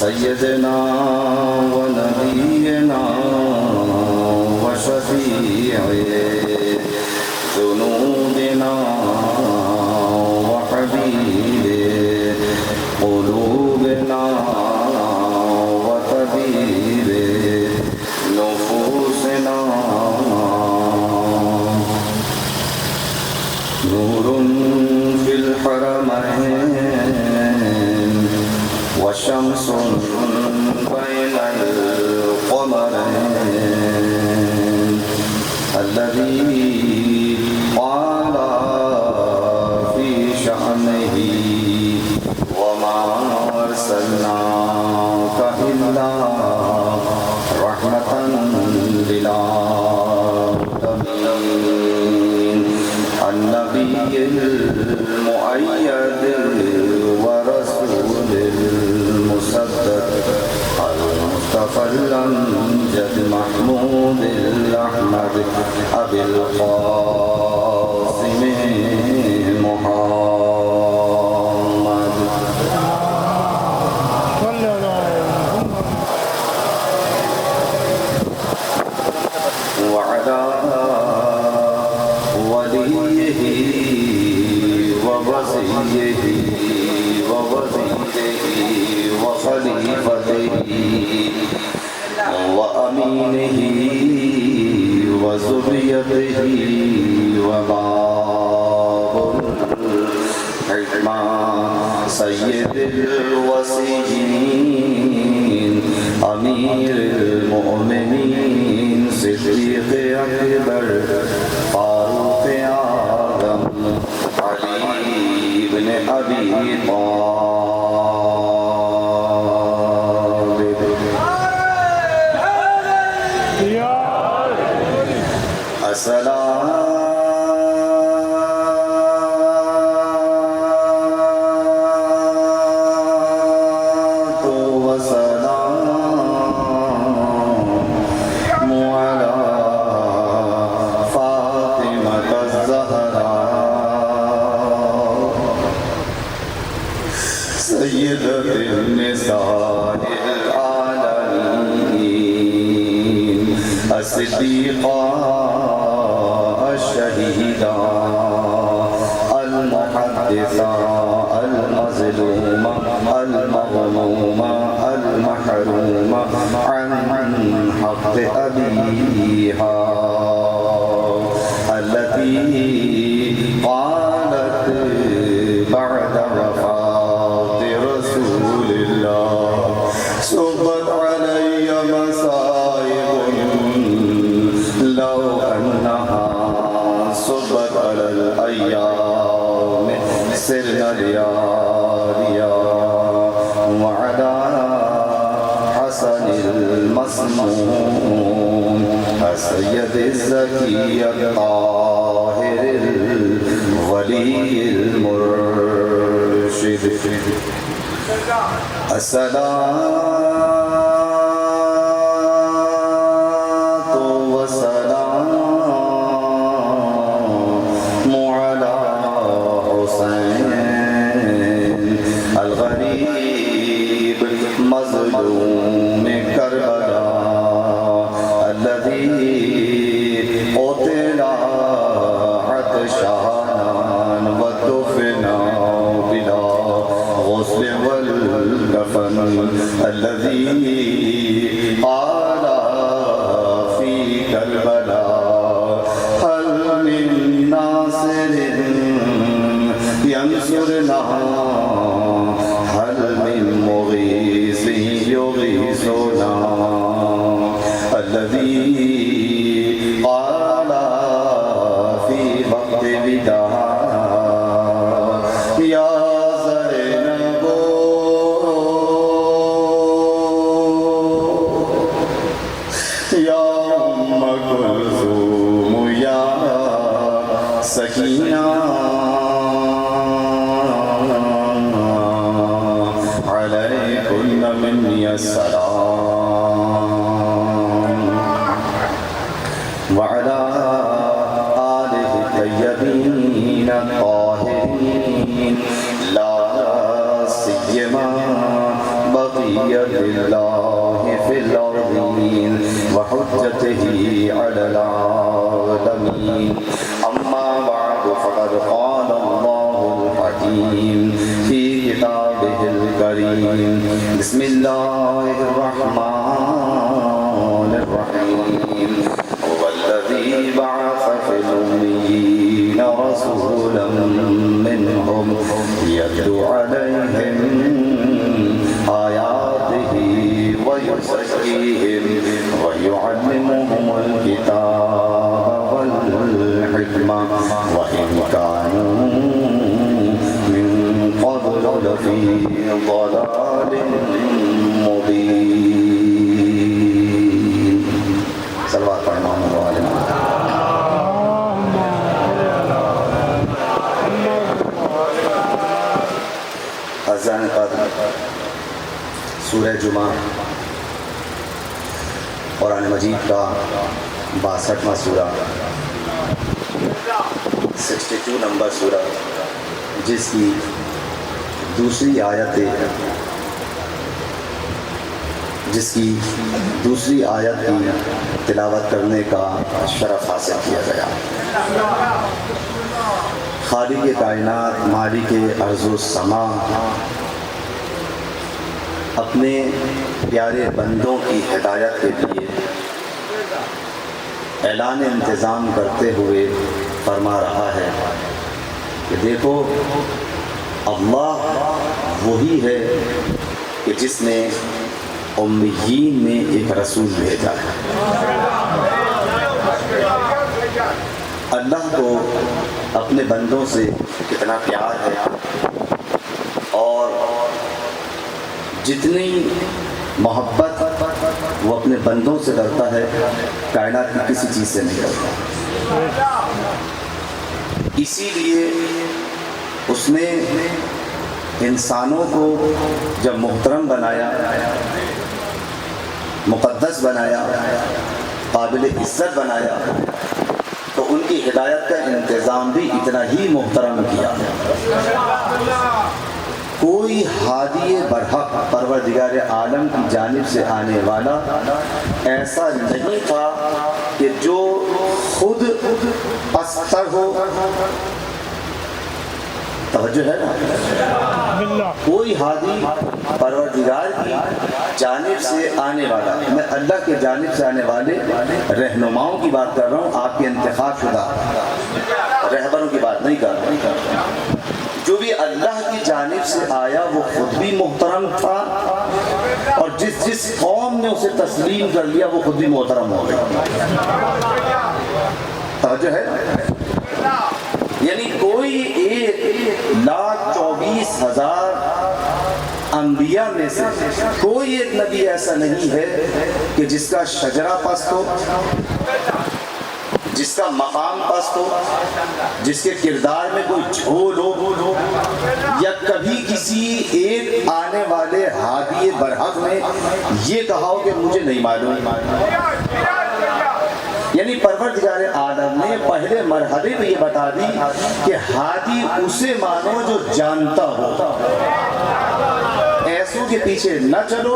سيدنا ونبينا وشفيع ذنوبنا وحبيب قلوبنا وطبيب نفوسنا نور في الحرمين وشمس بين القمرين الذي قال في شأنه وما أرسلناك إلا رحمة للعالمين النبي المؤيد ورسول المصدق المصطفى الأمجد محمود الأحمد أبي القاسم محمد وعلى وليه ووصيه وخليفته وأمينه وذريته وباب الحكمة سيد الوصيين أمير المؤمنين صديق أكبر فاروق أعظم علي بن أبي طالب السلام الصديقة الشهيدة المحدثة المظلومة المغمومة المحرومة عن حق أبيها التي قالت بعد وفاة رسول الله صبت علي مصائب لو أنها صبت على الأيام سرنا لياليا وعلى حسن المصموم السيد الزكي الطاهر الولي المرشد الصلاة والسلام على حسين الغريب مظلوم كربلاء الذي قتل عطشانا ودفن بلا غسل والكفن الذي قال في كربلاء هل من ناصر ينصرنا هل من مغيث يغيثنا الذي قال في وقت السلام وعلى آله الطيبين الطاهرين لا سيما بقية الله في الأرضين وحجته على العالمين. أما بعد فقد قال الله الحكيم في كتابه الكريم بسم الله الرحمن الرحيم هو الذي بعث في الأميين رسولا منهم يتلو عليهم آياته ويزكيهم ويعلمهم الكتاب والحكمة وإن كانوا من قبل لفي ضلال مبين. صلوات الرحمن الرحيم. اذان قدر سورہ جمعہ قرآن مجید کا 62واں سورہ 62 نمبر سورہ جس کی دوسری آیت کی تلاوت کرنے کا شرف حاصل کیا گیا. خالق کائنات مالک ارض و سما اپنے پیارے بندوں کی ہدایت کے لیے اعلان انتظام کرتے ہوئے فرما رہا ہے کہ دیکھو اللہ وہی ہے کہ جس نے امیین میں ایک رسول بھیجا ہے. اللہ کو اپنے بندوں سے کتنا پیار ہے اور جتنی محبت وہ اپنے بندوں سے کرتا ہے کائنات کی کسی چیز سے نہیں کرتا. اسی لیے اس نے انسانوں کو جب محترم بنایا، مقدس بنایا، قابل عزت بنایا، تو ان کی ہدایت کا انتظام بھی اتنا ہی محترم کیا. کوئی ہادی برحق پروردگار عالم کی جانب سے آنے والا ایسا نہیں تھا کہ جو خود پستر ہو. توجہ ہے نا؟ کوئی ہادی پروردگار کی جانب سے آنے والا، میں اللہ کے جانب سے آنے والے رہنماؤں کی بات کر رہا ہوں، آپ کے انتخاب شدہ رہبروں کی بات نہیں کر رہا ہوں. جو بھی اللہ کی جانب سے آیا وہ خود بھی محترم تھا اور جس قوم نے اسے تسلیم کر لیا وہ خود بھی محترم ہو گئی. توجہ ہے؟ یعنی کوئی 1,24,000 انبیاء میں سے کوئی ایک نبی ایسا نہیں ہے کہ جس کا شجرہ پست ہو، جس کا مقام پست ہو، جس کے کردار میں کوئی جھول ہو، یا کبھی کسی ایک آنے والے ہادی برحق نے یہ کہا ہو کہ مجھے نہیں معلوم. یعنی پروردگار عالم نے پہلے مرحلے میں یہ بتا دی کہ ہادی اسے مانو جو جانتا ہو. ایسوں کے پیچھے نہ چلو.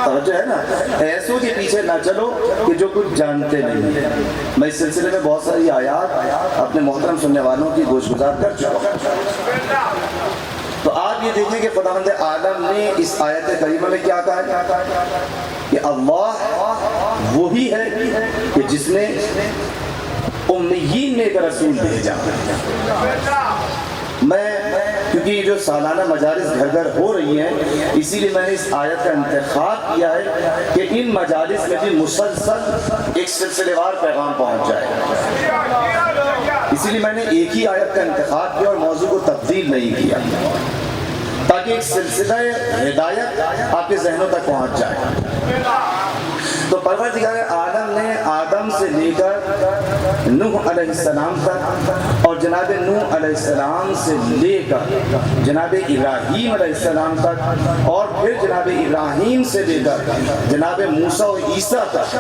توجہ ہے نا؟ ایسوں کے پیچھے نہ چلو کہ جو کچھ جانتے نہیں. میں اس سلسلے میں بہت ساری آیات اپنے محترم سننے والوں کی گوش گزار کر چکا ہوں. تو آپ یہ دیکھیں کہ خداوند عالم نے اس آیت کریمہ میں کیا کہا ہے کہ اللہ وہی ہے کہ جس نے امیین میں ایک رسول بھیجا. میں کیونکہ جو سالانہ مجالس گھر گھر ہو رہی ہیں اسی لیے میں نے اس آیت کا انتخاب کیا ہے کہ ان مجالس میں بھی مسلسل ایک سلسلے وار پیغام پہنچ جائے. اسی لیے میں نے ایک ہی آیت کا انتخاب کیا اور موضوع کو تبدیل نہیں کیا تاکہ ایک سلسلہ ہدایت آپ کے ذہنوں تک پہنچ جائے. تو پروردگار عالم نے آدم سے لے کر نوح علیہ السلام تک اور جناب نوح علیہ السلام سے لے کر جناب ابراہیم علیہ السلام تک اور پھر جناب ابراہیم سے لے کر جناب موسیٰ و عیسیٰ تک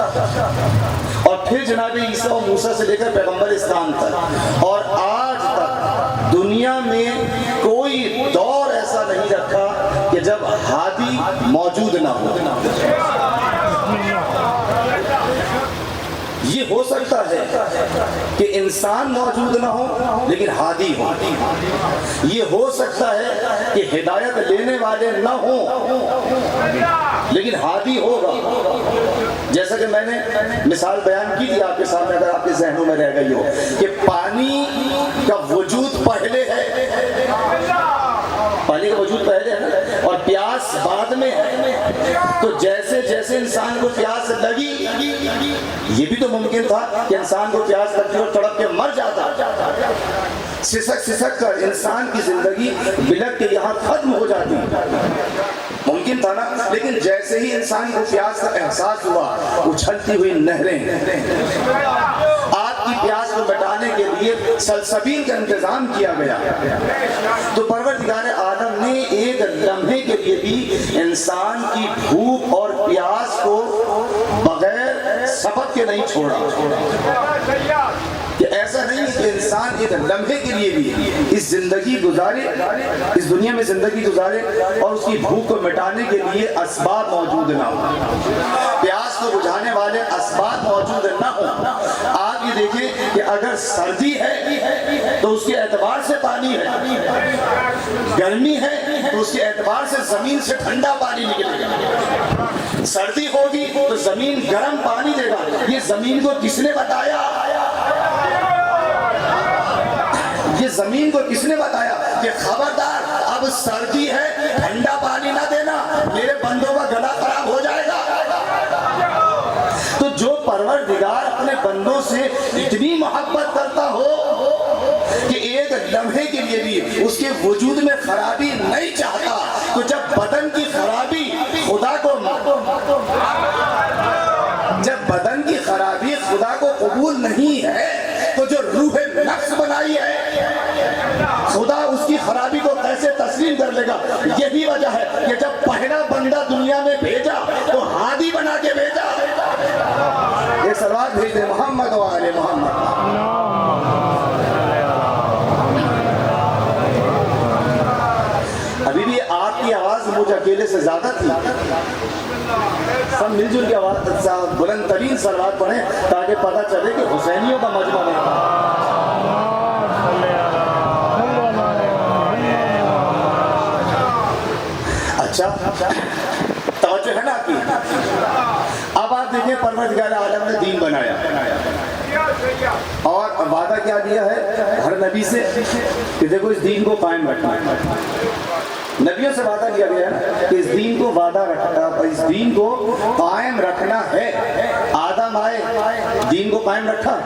اور پھر جناب عیسیٰ و موسیٰ سے لے کر پیغمبر اسلام تک اور آج تک دنیا میں کوئی دور ایسا نہیں رکھا کہ جب ہادی موجود نہ ہو۔ یہ ہو سکتا ہے کہ انسان موجود نہ ہو لیکن ہادی ہو، یہ ہو سکتا ہے کہ ہدایت لینے والے نہ ہوں لیکن ہادی ہوگا۔ جیسا کہ میں نے مثال بیان کی تھی آپ کے سامنے، اگر آپ کے ذہنوں میں رہ گئی ہو، کہ پانی کا وجود پہلے ہے، پانی کا وجود پہلے ہے نا، اور پیاس بعد میں ہے۔ تو جیسے جیسے انسان کو پیاس لگی، یہ بھی تو ممکن تھا کہ انسان کو پیاس لگتی اور تڑپ کے مر جاتا، سسک سسک کر انسان کی زندگی بلک کے یہاں ختم ہو جاتی، ممکن تھا نا۔ لیکن جیسے ہی انسان کو پیاس کا احساس ہوا، اچھلتی ہوئی نہریں، آپ کی پیاس کو مٹانے کے لیے سلسبیل کا انتظام کیا گیا۔ تو پروردگار عالم نے ایک لمحے کے لیے بھی انسان کی بھوک اور پیاس کو بغیر سبب کے نہیں چھوڑا، کہ ایسا نہیں کہ انسان ایک لمحے کے لیے بھی اس زندگی گزارے، اس دنیا میں زندگی گزارے اور اس کی بھوک کو مٹانے کے لیے اسباب موجود نہ ہو، پیاس کو بجھانے والے اسباب موجود نہ ہو۔ آپ یہ دیکھیں کہ اگر سردی ہے تو اس کے اعتبار سے پانی ہے، گرمی ہے تو اس کے اعتبار سے زمین سے ٹھنڈا پانی نکلے گا، سردی ہوگی تو زمین گرم پانی دے گا۔ یہ زمین کو کس نے بتایا؟ یہ زمین کو کس نے بتایا کہ خبردار اب سردی ہے، ٹھنڈا پانی نہ دینا، میرے بندوں کا گلا خراب ہو جائے گا؟ تو جو پروردگار اپنے بندوں سے اتنی محبت کرتا ہو کہ ایک لمحے کے لیے بھی اس کے وجود میں خرابی نہیں چاہتا، تو جب بدن کی خرابی خدا کو قبول نہیں ہے تو جو روح نفس بنائی ہے خدا اس کی خرابی کو کیسے تسلیم کر لے گا؟ یہی وجہ ہے کہ جب پہلا بندہ دنیا میں بھیجا تو ہادی بنا کے بھیجا۔ ایک سلوات بھیج دے محمد و آل محمد۔ ابھی بھی آپ کی آواز مجھے اکیلے سے زیادہ تھی، سب مل جل کے آواز بلند ترین سلوات پڑھیں تاکہ پتہ چلے کہ حسینیوں کا مجمع نہیں۔ اچھا توجہ ہے نا آپ کی؟ اب آپ دیکھیں پروردگار عالم نے دین بنایا اور وعدہ کیا دیا ہے ہر نبی سے کہ دیکھو اس دین کو قائم رکھنا ہے۔ نبیوں سے وعدہ کیا گیا ہے کہ اس دین کو اس دین کو قائم رکھنا ہے۔ آدم آئے، دین کو قائم رکھا،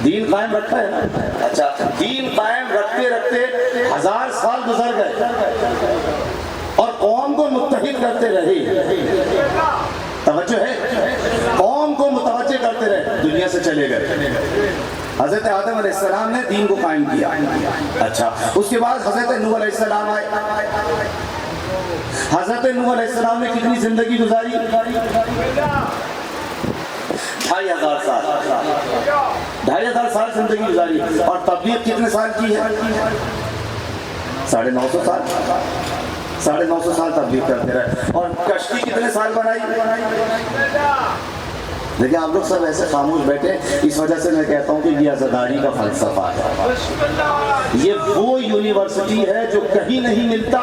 دین قائم رکھا ہے نا۔ اچھا دین قائم رکھتے رکھتے 1000 سال گزر گئے اور قوم کو متحد کرتے رہے۔ توجہ ہے، قوم کو متوجہ کرتے رہے، دنیا سے چلے گئے۔ حضرت آدم علیہ السلام نے دین کو قائم کیا۔ اچھا اس کے بعد حضرت نوح علیہ السلام آئے۔ حضرت نوح علیہ السلام نے کتنی زندگی گزاری؟ 2500 سال، 2500 سال زندگی گزاری۔ اور تبلیغ کتنے سال کی ہے؟ 950 سال، 950 سال تبلیغ کرتے رہے۔ اور کشتی کتنے سال بنائی؟ لیکن آپ لوگ سب ایسے خاموش بیٹھے، اس وجہ سے میں کہتا ہوں کہ یہ عزاداری کا فلسفہ ہے۔ یہ وہ یونیورسٹی ہے جو کہیں نہیں ملتا۔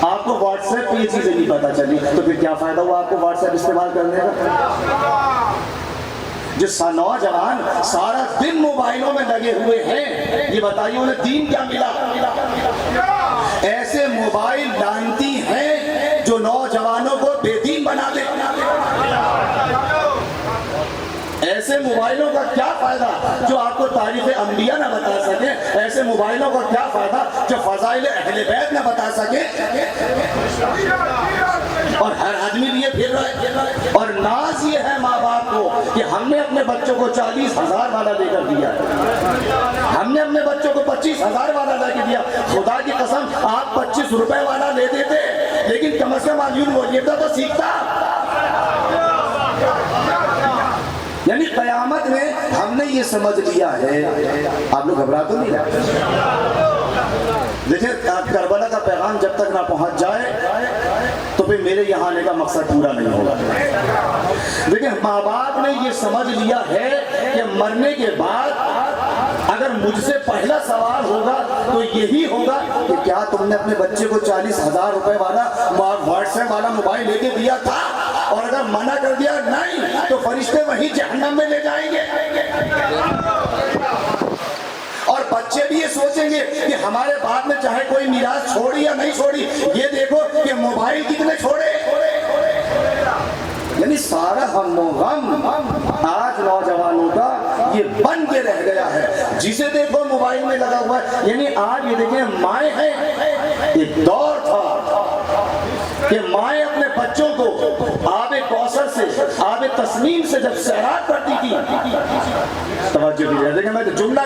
آپ کو واٹس ایپ پہ یہ چیزیں نہیں پتہ چلی تو پھر کیا فائدہ ہوا آپ کو واٹس ایپ استعمال کرنے کا؟ جو نوجوان سارا دن موبائلوں میں لگے ہوئے ہیں، یہ بتائیے انہیں دین کیا ملا؟ ایسے موبائل لانتی ہیں جو نوجوانوں کو بے دین بنا دے، ایسے موبائلوں کا کیا فائدہ جو آپ کو تاریخ انبیاء نہ بتا سکے، ایسے موبائلوں کا کیا فائدہ جو فضائل اہل بیت نہ بتا سکے، اور ہر آدمی بھی یہ پھر رہا ہے۔ اور ناز یہ ہے ماں باپ کو کہ ہم نے اپنے بچوں کو 40,000 والا لے کر دیا، ہم نے اپنے بچوں کو 25,000 والا لے کے دیا۔ خدا کی قسم آپ 25 روپے والا لے دیتے، لیکن کم از کم آدمی وہ یہ تو سیکھتا۔ یعنی قیامت میں ہم نے یہ سمجھ لیا ہے، آپ لوگ گھبرا تو نہیں رہے؟ دیکھیں کربلا کا پیغام جب تک نہ پہنچ جائے تو پھر میرے یہاں آنے کا مقصد پورا نہیں ہوگا۔ دیکھیں ماں باپ نے یہ سمجھ لیا ہے کہ مرنے کے بعد اگر مجھ سے پہلا سوال ہوگا تو یہی ہوگا کہ کیا تم نے اپنے بچے کو 40,000 روپے والا واٹس ایپ والا موبائل لے کے دیا تھا؟ اور اگر منع کر دیا نہیں تو فرشتے وہی جہنم میں لے جائیں گے۔ اور بچے بھی یہ سوچیں گے کہ ہمارے باپ نے چاہے کوئی میراث چھوڑی یا نہیں چھوڑی، یہ دیکھو کہ موبائل کتنے چھوڑے۔ یعنی سارا ہم و غم آج نوجوانوں کا یہ بن کے رہ گیا ہے، جسے دیکھو موبائل میں لگا ہوا ہے۔ یعنی آج یہ دیکھیں مائیں ہیں، ایک دور تھا کہ مائیں اپنے بچوں کو آب کوثر سے، آب تسنیم سے جب سیراب کرتی تھی، توجہ دیجیے، دیکھیں میں تو جملہ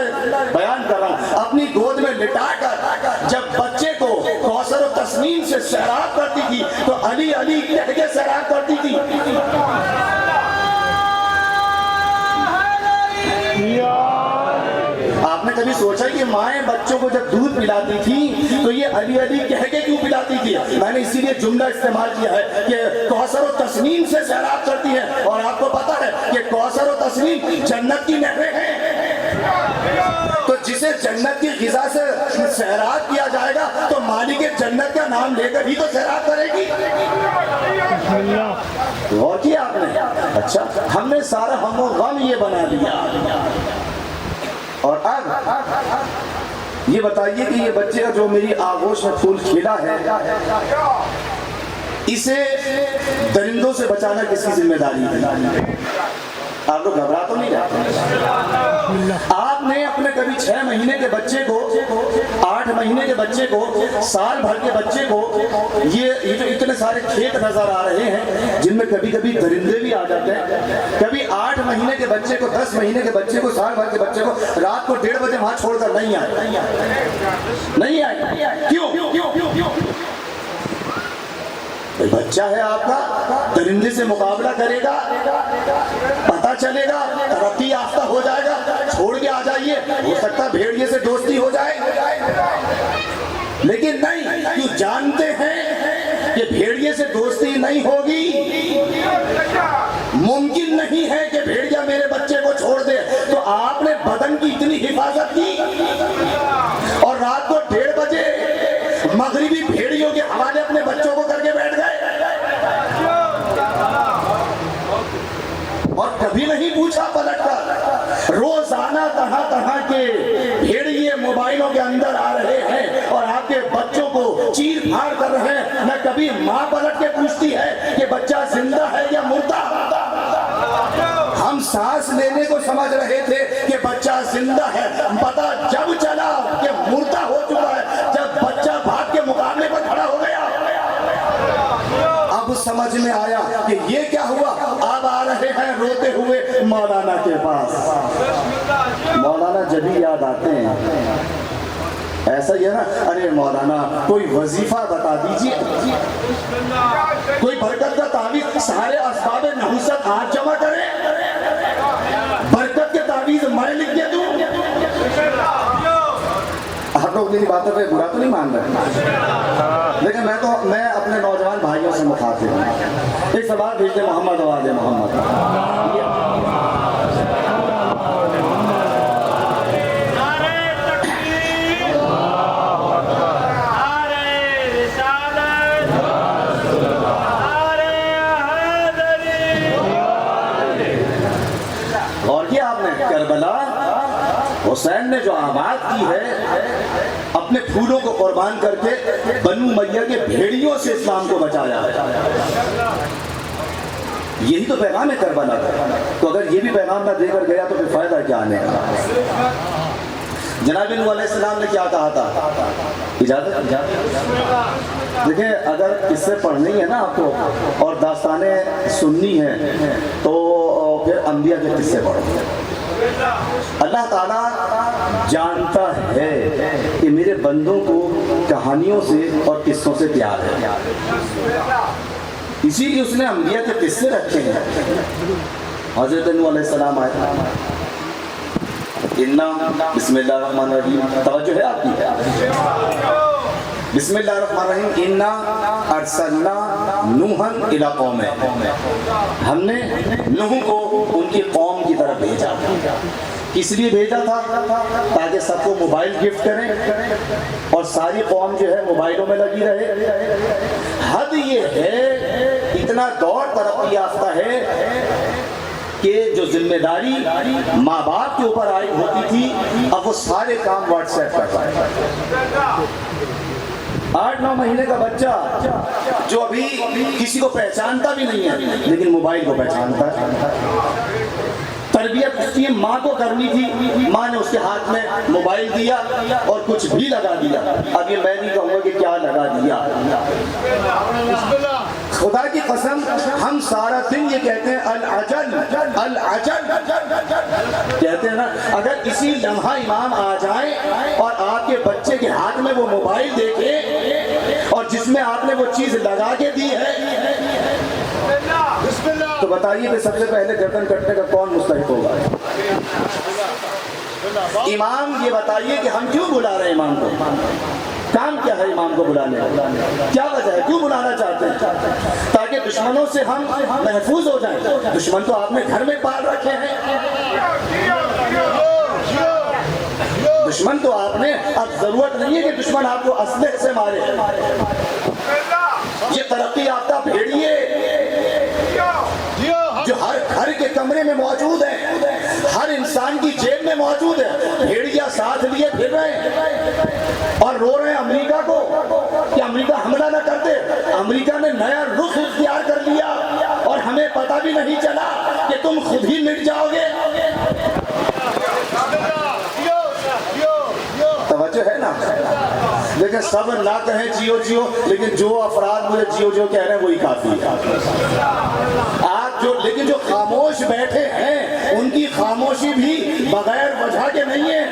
بیان کر رہا ہوں، اپنی گود میں لٹا کر جب بچے کو کوثر و تسنیم سے سیراب کرتی تھی تو علی علی کہہ کے سیراب کرتی تھی۔ آپ نے کبھی سوچا کہ مائیں بچوں کو جب دودھ پلاتی تھی تو یہ علی علی کہہ کے کیوں پلاتی تھی؟ میں نے اسی لیے جملہ استعمال کیا ہے کہ کوثر و تسنیم سے سیراب کرتی ہے، اور آپ کو پتا ہے کہ کوثر و تسنیم جنت کی نہریں ہیں، تو جسے جنت کی غذا سے سیراب کیا جائے گا تو مالک جنت کا نام لے کر ہی تو سیراب کرے گی۔ غور کیا آپ نے؟ اچھا ہم نے سارا ہم و غم یہ بنا دیا۔ اور اب یہ بتائیے کہ یہ بچے کا جو میری آغوش میں پھول کھلا ہے، اسے درندوں سے بچانا کس کی ذمہ داری ہے؟ آپ لوگ گھبرا تو نہیں جاتے؟ آپ نے اپنے کبھی 6 مہینے کے بچے کو، 8 مہینے کے بچے کو، سال بھر کے بچے کو، یہ جو اتنے سارے کھیت نظر آ رہے ہیں جن میں کبھی کبھی درندے بھی آ جاتے ہیں، کبھی 8 مہینے کے بچے کو، 10 مہینے کے بچے کو، سال بھر کے بچے کو رات کو 1:30 بجے وہاں چھوڑ کر نہیں آئے۔ کیوں؟ بچہ ہے آپ کا، درندے سے مقابلہ کرے گا، پتہ چلے گا، ترقی یافتہ ہو جائے گا، چھوڑ کے آ جائیے، ہو سکتا بھیڑیے سے دوستی ہو جائے، لیکن نہیں، کیوں جانتے ہیں کہ بھیڑیے سے دوستی نہیں ہوگی، ممکن نہیں ہے کہ بھیڑیا میرے بچے کو چھوڑ دے، تو آپ نے بدن کی اتنی حفاظت کی اور رات کو 1:30 بجے مغربی بھیڑیوں کے حوالے اپنے بچوں کو کر کے بیٹھ گئے، اور کبھی نہیں پوچھا پلٹ کر۔ روزانہ طرح طرح کے بھیڑیے موبائلوں کے اندر آ رہے ہیں اور آپ کے بچوں کو چیر پھاڑ کر رہے ہیں، نہ کبھی ماں پلٹ کے پوچھتی ہے کہ بچہ زندہ ہے یا مردہ۔ ہم سانس لینے کو سمجھ رہے تھے کہ بچہ زندہ ہے، پتہ جب چلا کہ مردہ ہو چکا ہے جب بچہ بھاگ کے مقابلے پر کھڑا ہو گیا۔ اب سمجھ میں آیا کہ یہ کیا ہوا۔ اب آ رہے ہیں روتے ہوئے مولانا کے پاس۔ مولانا جب ہی یاد آتے ہیں، ایسا ہی ہے نا، ارے مولانا کوئی وظیفہ بتا دیجئے، کوئی برکت کا تعویذ، سارے اسباب نحوست ہاتھ جمع کریں، برکت کے تعویذ میں لکھ کے دوں۔ آپ لوگ میری باتوں پہ برا تو نہیں مان رہے، لیکن میں اپنے نوجوان بھائیوں سے مخاطب ہوں، ایک سوال بھیجتے محمد آل محمد۔ اور کیا آپ نے کربلا حسین نے جو آباد کی ہے، اپنے پھولوں کو قربان کر کے بنو امیہ کے بھیڑیوں سے اسلام کو بچایا ہے۔ یہی تو پیغام ہے کربلا کا. تو اگر یہ بھی پیغام نہ دے کر گیا تو پھر فائدہ کیا آنے کا؟ جناب نوح علیہ السلام نے کیا کہا تھا؟ اجازت. دیکھیں اگر اس سے پڑھنی ہے نا آپ کو اور داستانیں سننی ہیں تو پھر انبیاء کے قصے پڑھو. اللہ تعالیٰ جانتا ہے کہ میرے بندوں کو کہانیوں سے اور قصوں سے پیار ہے، اسی لیے اس نے انبیاء کے قصے رکھے ہیں. حضرت نوح علیہ السلام آئے، بسم اللہ الرحمن الرحیم، توجہ ہے آپ کی؟ بسم اللہ الرحمن الرحیم. انا ارسلنا نوحا الی قومہ، ہم نے نوح کو ان کی قوم کی طرف بھیجا. اس لیے بھیجا تھا تاکہ سب کو موبائل گفٹ کریں اور ساری قوم جو ہے موبائلوں میں لگی رہے. حد یہ ہے، اتنا دور ترقی یافتہ ہے کہ جو ذمہ داری ماں باپ کے اوپر عائد ہوتی تھی اب وہ سارے کام واٹس ایپ کر رہا ہے. 8-9 مہینے کا بچہ جو ابھی کسی کو پہچانتا بھی نہیں ہے لیکن موبائل کو پہچانتا ہے. تربیت اس کی ماں کو کرنی تھی، ماں نے اس کے ہاتھ میں موبائل دیا اور کچھ بھی لگا دیا. اب یہ میں نہیں کہوں گا کہ کیا لگا دیا. خدا کی قسم ہم سارا دن یہ کہتے ہیں العجل العجل کہتے ہیں نا. اگر اسی لمحہ امام آ جائیں اور آپ کے بچے کے ہاتھ میں وہ موبائل دیکھیں اور جس میں آپ نے وہ چیز لگا کے دی ہے تو بتائیے کہ سب سے پہلے گردن کٹنے کا کون مستحق ہوگا؟ امام. یہ بتائیے کہ ہم کیوں بلا رہے ہیں امام کو؟ کام کیا ہے امام کو بلانے کا؟ کیا وجہ ہے؟ کیوں بلانا چاہتے ہیں؟ تاکہ دشمنوں سے ہم محفوظ ہو جائیں. دشمن تو آپ نے گھر میں پال رکھے ہیں، دشمن تو آپ نے، اب ضرورت نہیں ہے کہ دشمن آپ کو اسلحے سے مارے. یہ ترقی یافتہ بھیڑیے جو ہر گھر کے کمرے میں موجود ہے، ہر انسان کی جیب میں موجود ہے، بھیڑیا ساتھ لیے پھر رہے ہیں اور رو رہے ہیں امریکہ کو کہ امریکہ حملہ نہ کر دے. امریکہ نے نیا رخ اختیار کر لیا اور ہمیں پتہ بھی نہیں چلا کہ تم خود ہی مٹ جاؤ گے. توجہ ہے نا؟ لیکن سب نہ کہیں جیو جیو، لیکن جو افراد مجھے جیو جیو کہہ رہے ہیں وہی کافی ہے. آپ جو لیکن جو خاموش بیٹھے ہیں ان کی خاموشی بھی بغیر وجہ کے نہیں ہے.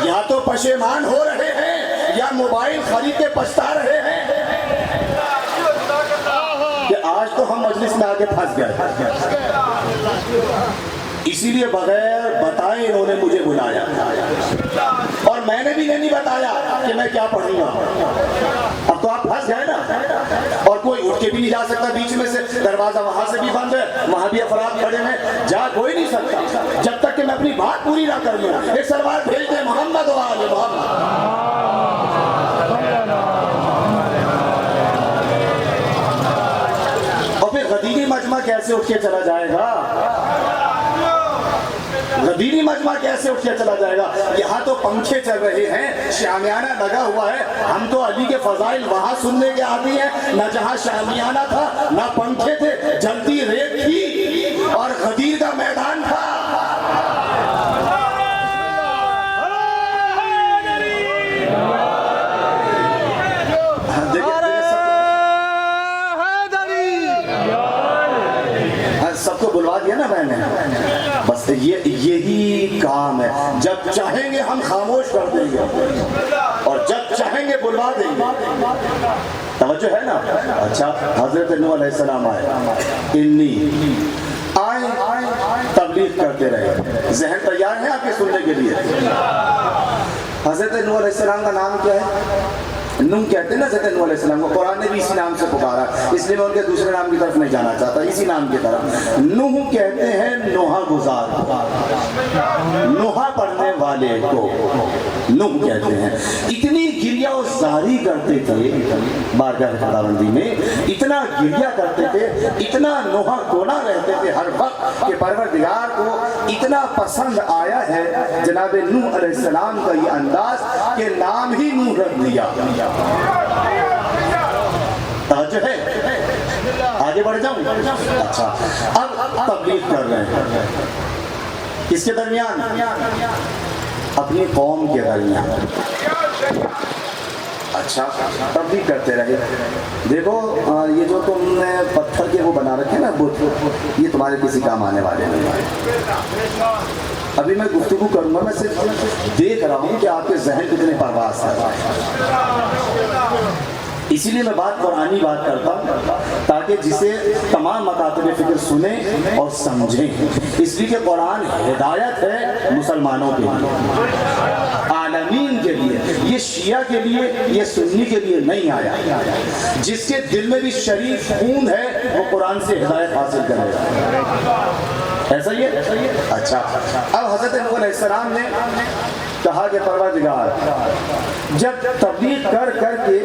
یا تو پشیمان ہو رہے ہیں یا موبائل خرید کے پچھتا رہے ہیں کہ آج تو ہم مجلس میں آ کے پھنس گئے. اسی لیے بغیر بتائے انہوں نے مجھے بلایا اور میں نے بھی نہیں بتایا کہ میں کیا پڑھوں گا. اب تو آپ پھنس گئے نا اور کوئی اٹھ کے بھی نہیں جا سکتا. بیچ میں سے دروازہ وہاں سے بھی بند ہے، وہاں بھی افراد کھڑے ہیں، جا کوئی نہیں سکتا جب تک کہ میں اپنی بات پوری نہ کر لوں. ایک سلوار بھیج دیں محمد و آل محمد. اور پھر غدیری مجمع کیسے اٹھ کے چلا جائے گا؟ غدیری مجمع کیسے اٹھ کے چلا جائے گا؟ یہاں تو پنکھے چل رہے ہیں، شامیانہ لگا ہوا ہے. ہم تو علی کے فضائل وہاں سننے کے عادی ہیں. نہ جہاں شامیانہ تھا نہ پنکھے تھے، جلتی ریت تھی اور غدیر کا میدان تھا. سب کو بلوا دیا نا میں نے. بس یہی کام ہے. جب چاہیں گے ہم خاموش کر دیں گے اور جب چاہیں گے بلوا دیں گے. توجہ ہے نا؟ اچھا حضرت نوح علیہ السلام آئے تبلیغ کرتے رہے. ذہن تیار ہے آپ کے سننے کے لیے؟ حضرت نوح علیہ السلام کا نام کیا ہے؟ نوح کہتے ہیں نا حضرت نوح علیہ السلام کو. قرآن نے بھی اسی نام سے پکارا، اس لیے میں ان کے دوسرے نام کی طرف نہیں جانا چاہتا، اسی نام کی طرف. نوح کہتے ہیں نوحہ گزار، نوحہ پڑھنے والے کو نوح کہتے ہیں. اتنی گریہ و زاری کرتے تھے بارگاہ خداوندی میں، اتنا گریہ کرتے تھے، اتنا نوحہ گونا رہتے تھے ہر وقت کہ پروردگار کو اتنا پسند آیا ہے جناب نوح علیہ السلام کا یہ انداز کہ نام ہی نوح رکھ دیا. توجہ ہے؟ آگے بڑھ جاؤں؟ اچھا، اب تبلیغ کر رہے ہیں کس کے درمیان؟ اپنی قوم کے درمیان۔ اچھا، تبلیغ کرتے رہے۔ دیکھو یہ جو تم نے پتھر کے وہ بنا رکھے نا بت، یہ تمہارے کسی کام آنے والے نہیں ہیں۔ ابھی میں گفتگو کروں گا، میں صرف دیکھ رہا ہوں کہ آپ کے ذہن کتنے پرواز کر رہا ہے، اسی لیے میں قرآنی بات کرتا ہوں تاکہ جسے تمام مکاتب فکر سنیں اور سمجھیں، اس لیے کہ قرآن ہدایت ہے مسلمانوں کے لیے، عالمین کے لیے، یہ شیعہ کے لیے، یہ سنی کے لیے نہیں آیا۔ جس کے دل میں بھی شریف خون ہے وہ قرآن سے ہدایت حاصل کرے گا، ایسا ہی ہے؟ اچھا، اب حضرت نوح علیہ السلام نے کہا کہ پروردگار جب تبلیغ کر کر کے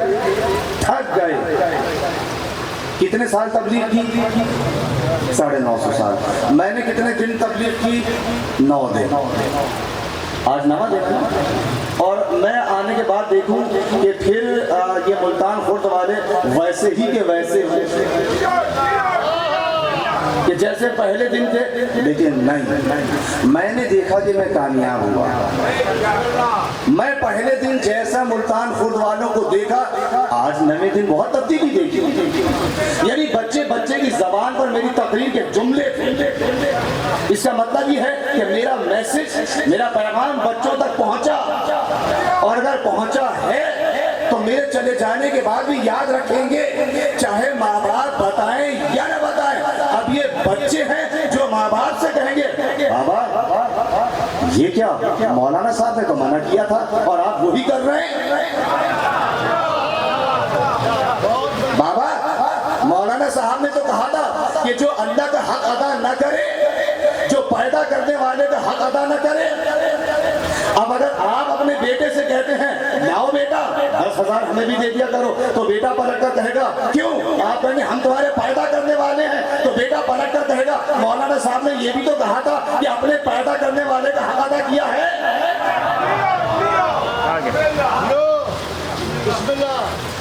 تھک گئے، کتنے سال تبلیغ کی؟ 950 سال۔ میں نے کتنے دن تبلیغ کی؟ 9 دن، آج 9واں دن ہے، اور میں آنے کے بعد دیکھوں کہ پھر یہ ملتان خورد والے ویسے ہی کے ویسے کہ جیسے پہلے دن تھے، لیکن نہیں، میں نے دیکھا کہ میں کامیاب ہوا۔ میں پہلے دن جیسا ملتان خورد والوں کو دیکھا، آج نویں دن بہت تبدیلی دیکھی، یعنی بچے کی زبان پر میری تقریر کے جملے تھے۔ اس کا مطلب یہ ہے کہ میرا میسج، میرا پیغام بچوں تک پہنچا، اور اگر پہنچا ہے تو میرے چلے جانے کے بعد بھی یاد رکھیں گے، چاہے ماں باپ بتائیں یا نہ بتائیں۔ اب یہ بچے ہیں جو ماں باپ سے کہیں گے بابا یہ کیا، مولانا صاحب نے تو منع کیا تھا اور آپ وہی کر رہے ہیں۔ بابا مولانا صاحب نے تو کہا تھا کہ جو اللہ کا حق ادا نہ کرے، جو پیدا کرنے والے کا حق ادا نہ کرے۔ اب اگر آپ اپنے بیٹے سے کہتے ہیں لاؤ بیٹا 10,000 ہمیں بھی دے دیا کرو، تو بیٹا پلٹ کر کہے گا کیوں؟ آپ کہیں گے ہم تمہارے پیدا کرنے والے ہیں، تو بیٹا پلٹ کر کہے گا مولانا صاحب نے یہ بھی تو کہا تھا کہ اپنے پیدا کرنے والے کا حق ادا کیا ہے۔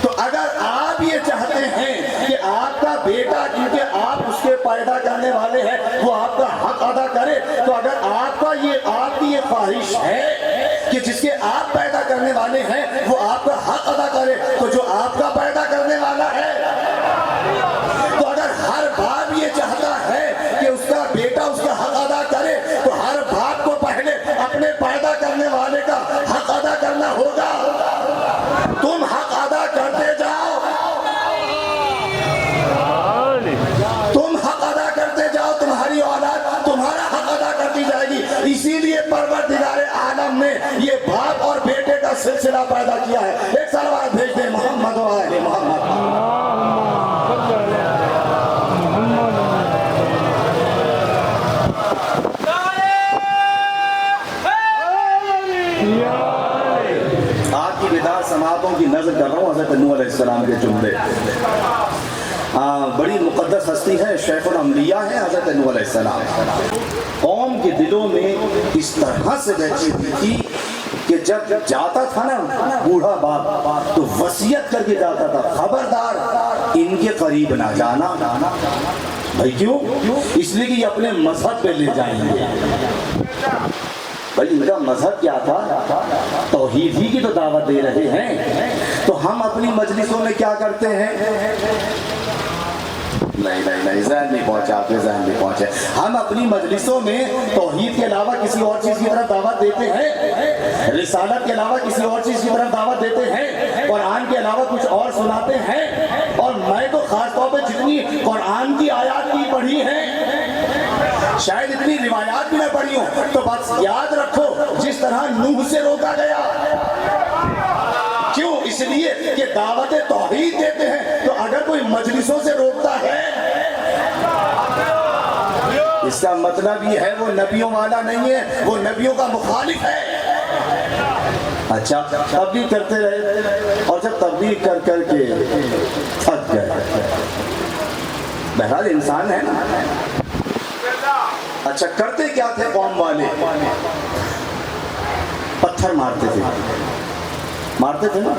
تو اگر آپ یہ چاہتے ہیں کہ آپ کا بیٹا، کیونکہ آپ اس کے پیدا کرنے والے ہیں، وہ آپ کا حق ادا کرے، تو اگر آپ کی یہ خواہش ہے کہ جس کے آپ پیدا کرنے والے ہیں وہ آپ کا حق ادا کرے، تو جو آپ کا پیدا کرنے والا ہے، تو اگر ہر باپ یہ چاہتا ہے کہ اس کا بیٹا اس کا حق ادا کرے، تو ہر باپ کو پہلے اپنے پیدا کرنے والے کا حق ادا کرنا ہوگا۔ تم حق ادا کرتے جاؤ، تم حق ادا کرتے جاؤ، تمہاری اولاد تمہارا حق ادا کرتی جائے گی۔ اسی لیے پروردگار عالم نے یہ باپ اور بیٹے کا سلسلہ پیدا کیا ہے۔ ایک سلوات بھیج دیں محمد و آل محمد۔ آپ کی بیدار سماعتوں کی نظر کر رہا ہوں حضرت نوح علیہ السلام کے جملے، بڑی مقدس ہستی ہے، شیخ الانبیاء ہے حضرت نوح علیہ السلام۔ قوم کے دلوں میں اس طرح سے بیٹھی ہوئی تھی کہ جب جاتا تھا نا بوڑھا باپ تو وصیت کر کے جاتا تھا خبردار ان کے قریب نہ جانا۔ بھائی کیوں؟ اس لیے کہ یہ اپنے مذہب پہ لے جائیں گے۔ بھائی میرا مذہب کیا تھا؟ توحید ہی کی تو دعوت دے رہے ہیں، تو ہم اپنی مجلسوں میں کیا کرتے ہیں؟ نہیں ذہن نہیں پہنچا، آپ کے ذہن نہیں پہنچے۔ ہم اپنی مجلسوں میں توحید کے علاوہ کسی اور چیز کی طرف دعوت دیتے ہیں، رسالت کے علاوہ کسی اور چیز کی طرف دعوت دیتے ہیں، قرآن کے علاوہ کچھ اور سناتے ہیں۔ اور میں تو خاص طور پہ جتنی قرآن کی آیات کی پڑھی ہیں، شاید اتنی روایات بھی نہ پڑھی ہوں، تو بس یاد رکھو جس طرح نوح سے روکا گیا، کیوں؟ اس لیے کہ دعوت توحید دیتے ہیں، تو اگر کوئی مجلسوں سے روکتا ہے اس کا مطلب یہ ہے وہ نبیوں والا نہیں ہے، وہ نبیوں کا مخالف ہے۔ اچھا، تبلیغ کرتے رہے، اور جب تبلیغ کر کر کے تھک گئے، بہرحال انسان ہے نا۔ اچھا، کرتے کیا تھے قوم والے؟ پتھر مارتے تھے، مارتے تھے نا،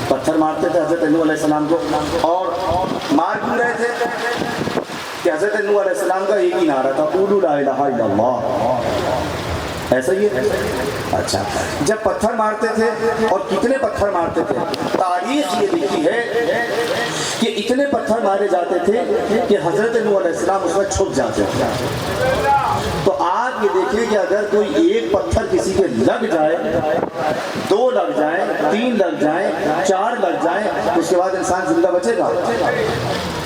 پتھر مارتے تھے حضرت نوح علیہ السلام کو. اور مار کیوں رہے تھے؟ کہ حضرت نوح علیہ السلام کا ایک ہی نعرہ تھا، قولوا لا الہ الا اللہ. ایسا ہی ہے. اچھا، جب پتھر مارتے تھے اور کتنے پتھر مارتے تھے، تاریخ یہ لکھی ہے کہ اتنے پتھر مارے جاتے تھے کہ حضرت نوح علیہ السلام اس میں چھپ جاتے تھے. تو آپ یہ دیکھیں کہ اگر کوئی ایک پتھر کسی کے لگ جائے، 2 لگ جائیں، 3 لگ جائیں، 4 لگ جائیں، اس کے بعد انسان زندہ بچے گا؟